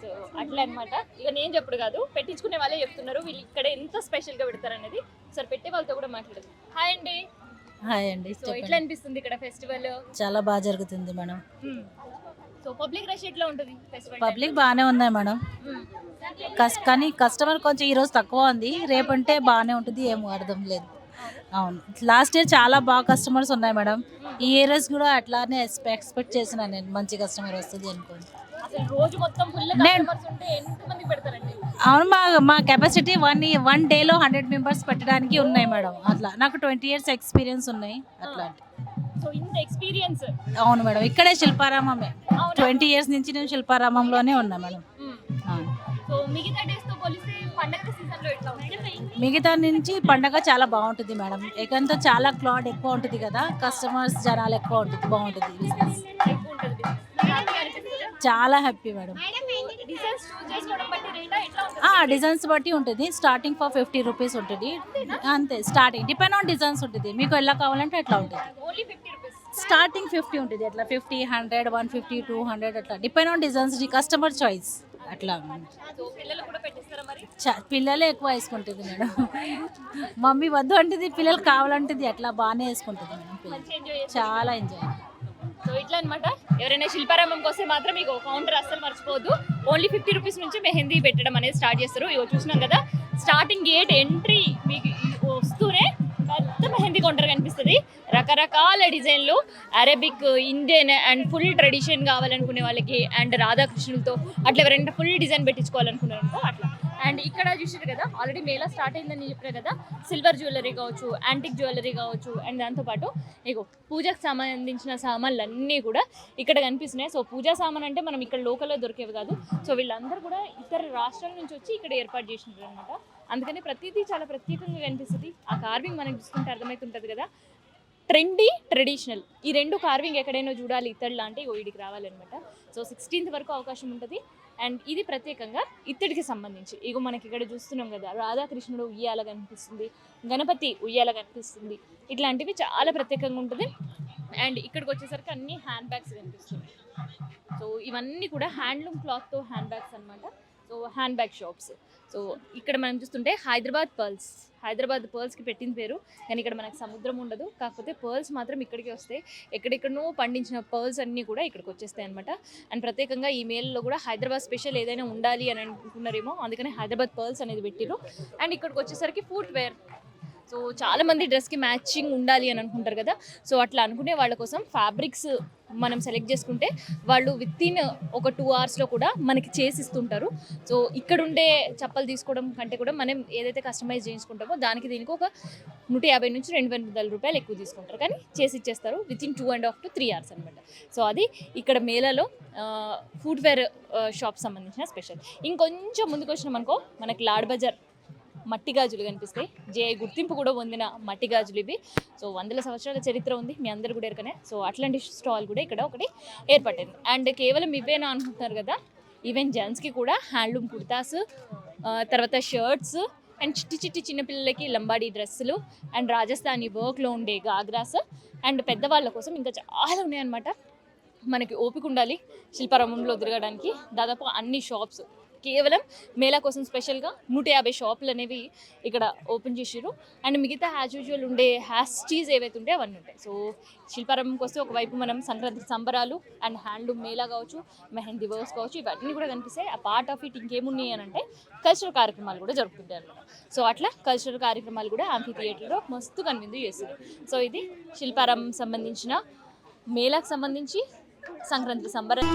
సో అట్లా అన్నమాట. ఇక నేను చెప్పుడు కాదు, పెట్టించుకునే వాళ్ళే చెప్తున్నారు వీళ్ళు ఇక్కడ ఎంత స్పెషల్ గా పెడతారు అనేది. సరే పెట్టే వాళ్ళతో కూడా మాట్లాడదు. హాయ్ అండి. హాయ్ అండి. సో ఎట్లా అనిపిస్తుంది ఇక్కడ ఫెస్టివల్? చాలా బాగా జరుగుతుంది మేడం. సో పబ్లిక్ రష్ ఎట్లా ఉంటుంది ఫెస్టివల్? పబ్లిక్ బాగానే ఉన్నాయి మేడం, కానీ కస్టమర్ కొంచెం ఈరోజు తక్కువ ఉంది, రేపంటే బాగానే ఉంటుంది, ఏమో అర్థం లేదు. అవును, లాస్ట్ ఇయర్ చాలా బాగా కస్టమర్స్ ఉన్నాయి మేడం, ఈ ఇయర్స్ కూడా అట్లానే ఎక్స్పెక్ట్ చేసిన నేను మంచి కస్టమర్ వస్తుంది అనుకోండి. రోజు మొత్తం ఫుల్ కస్టమర్స్ ఉంటే ఎంత మంది పెడతారండి? అవును, మా కెపాసిటీ 1 డేలో 100 మెంబర్స్ పెట్టడానికి ఉన్నాయి మేడం. అట్లా నాకు 20 years ఎక్స్పీరియన్స్ ఉన్నాయి అట్లాంటి. సో ఇంత ఎక్స్పీరియన్స్? అవును మేడం, ఇక్కడే శిల్పారామమే. 20 years నుంచి నేను శిల్పారామంలోనే ఉన్నా మేడం. సో మిగతా డేస్ తో పోలిస్తే పండగ సీజన్ లో ఎట్లా ఉంటుంది? మిగతా నుంచి పండగ చాలా బాగుంటుంది మేడం, ఏకంతో చాలా క్లౌడ్ ఎక్కువ ఉంటుంది కదా, కస్టమర్స్ జనాలు ఎక్కువ ఉంటుంది, బాగుంటుంది బిజినెస్, చాలా హ్యాపీ మేడం. డిజైన్స్ బట్టి ఉంటుంది, స్టార్టింగ్ ఫర్ 50 rupees ఉంటుంది అంతే. స్టార్టింగ్ డిపెండ్ ఆన్ డిజైన్స్ ఉంటుంది, మీకు ఎలా కావాలంటే అట్లా ఉంటుంది. స్టార్టింగ్ 50 ఉంటుంది, అట్లా 50, 100, 150, 200 అట్లా depend on designs, customer choice అట్లా. పిల్లలే ఎక్కువ వేసుకుంటుంది మేడం, మమ్మీ వద్దు అంటుంది, పిల్లలు కావాలంటుంది, అట్లా బాగానే వేసుకుంటుంది మేడం, పిల్లలు చాలా ఎంజాయ్. సో ఇట్లా అనమాట. ఎవరైనా శిల్పారామంకి వస్తే మాత్రం మీకు కౌంటర్ అస్సలు మర్చిపోవద్దు. ఓన్లీ 50 rupees నుంచి మెహందీ పెట్టడం అనేది స్టార్ట్ చేస్తారు. ఇగో చూసినాం కదా, స్టార్టింగ్ గేట్ ఎంట్రీ మీకు వస్తూనే పెద్ద మెహందీ కౌంటర్ కనిపిస్తుంది. రకరకాల డిజైన్లు, Arabic, Indian and full tradition కావాలనుకునే వాళ్ళకి, అండ్ రాధాకృష్ణులతో అట్లా ఎవరైనా ఫుల్ డిజైన్ పెట్టించుకోవాలనుకున్నారనుకో అట్లా. అండ్ ఇక్కడ చూసారు కదా, ఆల్రెడీ మేళా స్టార్ట్ అయిందని చెప్పారు కదా, సిల్వర్ జ్యువెలరీ కావచ్చు, యాంటిక్ జ్యువెలరీ కావచ్చు, అండ్ దాంతోపాటు ఇగో పూజకు సంబంధించిన సామాన్లు అన్నీ కూడా ఇక్కడ కనిపిస్తున్నాయి. సో పూజా సామాన్ అంటే మనం ఇక్కడ లోకల్లో దొరికేవి కాదు. సో వీళ్ళందరూ కూడా ఇతర రాష్ట్రాల నుంచి వచ్చి ఇక్కడ ఏర్పాటు చేసినారు అనమాట. అందుకని ప్రతిదీ చాలా ప్రత్యేకంగా కనిపిస్తుంది. ఆ కార్వింగ్ మనకు చూసుకుంటే అర్థమవుతుంటుంది కదా, ట్రెండీ, ట్రెడిషనల్, ఈ రెండు కార్వింగ్ ఎక్కడైనా చూడాలి ఇత్తడి లాంటి వీడికి రావాలన్నమాట. సో 16th వరకు అవకాశం ఉంటుంది. అండ్ ఇది ప్రత్యేకంగా ఇత్తడికి సంబంధించి ఇగో మనకి ఇక్కడ చూస్తున్నాం కదా, రాధాకృష్ణుడు ఉయ్యాల కనిపిస్తుంది, గణపతి ఉయ్యాల కనిపిస్తుంది, ఇట్లాంటివి చాలా ప్రత్యేకంగా ఉంటుంది. అండ్ ఇక్కడికి వచ్చేసరికి అన్ని హ్యాండ్ బ్యాగ్స్ కనిపిస్తున్నాయి. సో ఇవన్నీ కూడా హ్యాండ్లూమ్ క్లాత్తో హ్యాండ్ బ్యాగ్స్ అనమాట. So hand bag shops. So ఇక్కడ మనం చూస్తుంటే హైదరాబాద్ పర్ల్స్కి పెట్టిన పేరు, కానీ ఇక్కడ మనకు సముద్రం ఉండదు, కాకపోతే పర్ల్స్ మాత్రం ఇక్కడికి వస్తాయి. ఎక్కడెక్కడనో పండించిన పర్ల్స్ అన్నీ కూడా ఇక్కడికి వచ్చేస్తాయి అనమాట. అండ్ ప్రత్యేకంగా ఈ మేల్లో కూడా హైదరాబాద్ స్పెషల్ ఏదైనా ఉండాలి అని అనుకున్నారేమో, అందుకని హైదరాబాద్ పర్ల్స్ అనేది పెట్టిరు. అండ్ ఇక్కడికి వచ్చేసరికి ఫుట్ వేర్. సో చాలామంది డ్రెస్కి మ్యాచింగ్ ఉండాలి అని అనుకుంటారు కదా, సో అట్లా అనుకునే వాళ్ళ కోసం ఫ్యాబ్రిక్స్ మనం సెలెక్ట్ చేసుకుంటే వాళ్ళు వితిన్ ఒక 2 hours కూడా మనకి చేసి ఇస్తుంటారు. సో ఇక్కడ ఉండే చెప్పలు తీసుకోవడం కంటే కూడా మనం ఏదైతే కస్టమైజ్ చేయించుకుంటామో దానికి దీనికి ఒక 150 నుంచి 200 రూపాయలు ఎక్కువ తీసుకుంటారు, కానీ చేసి ఇచ్చేస్తారు వితిన్ 2.5 to 3 hours అనమాట. సో అది ఇక్కడ మేళాలో ఫుడ్వేర్ షాప్ సంబంధించిన స్పెషల్. ఇంకొంచెం ముందుకు వచ్చినాం అనుకో, మనకి లాడ్ బజార్ మట్టి గాజులు కనిపిస్తాయి. జేఐ గుర్తింపు కూడా పొందిన మట్టి గాజులు ఇవి. సో 100 సంవత్సరాల చరిత్ర ఉంది, మీ అందరు కూడా ఎరకనే. సో అట్లాంటి స్టాల్ కూడా ఇక్కడ ఒకటి ఏర్పడింది. అండ్ కేవలం ఇవేనా అనుకుంటున్నారు కదా, ఈవెన్ జెంట్స్కి కూడా హ్యాండ్లూమ్ కుర్తాస్, తర్వాత షర్ట్స్, అండ్ చిట్టి చిన్నపిల్లలకి లంబాడీ డ్రెస్సులు, అండ్ రాజస్థానీ వర్క్లో ఉండే గాగ్రాస్, అండ్ పెద్దవాళ్ళ కోసం ఇంకా చాలా ఉన్నాయన్నమాట. మనకి ఓపిక ఉండాలి శిల్పారామంలో తిరగడానికి. దాదాపు అన్ని షాప్స్ కేవలం మేళా కోసం స్పెషల్గా 150 షాపులు అనేవి ఇక్కడ ఓపెన్ చేసారు. అండ్ మిగతా యాజ్ యూజువల్ ఉండే హ్యాస్టీస్ ఏవైతే ఉంటే అవన్నీ ఉంటాయి. సో శిల్పారామంకి వస్తే ఒకవైపు మనం సంక్రాంతి సంబరాలు అండ్ హ్యాండ్లూమ్ మేళా కావచ్చు, మెహందీ వర్క్స్ కావచ్చు, ఇవన్నీ కూడా కనిపిస్తాయి. ఆ పార్ట్ ఆఫ్ ఇట్ ఇంకేమున్నాయి అని అంటే కల్చరల్ కార్యక్రమాలు కూడా జరుగుతుంటాయి అన్నమాట. సో అట్లా కల్చరల్ కార్యక్రమాలు కూడా యాంఫీ థియేటర్లో మస్తు కనువిందు చేస్తుంది. సో ఇది శిల్పారామం సంబంధించిన మేళాకు సంబంధించి సంక్రాంతి సంబరం.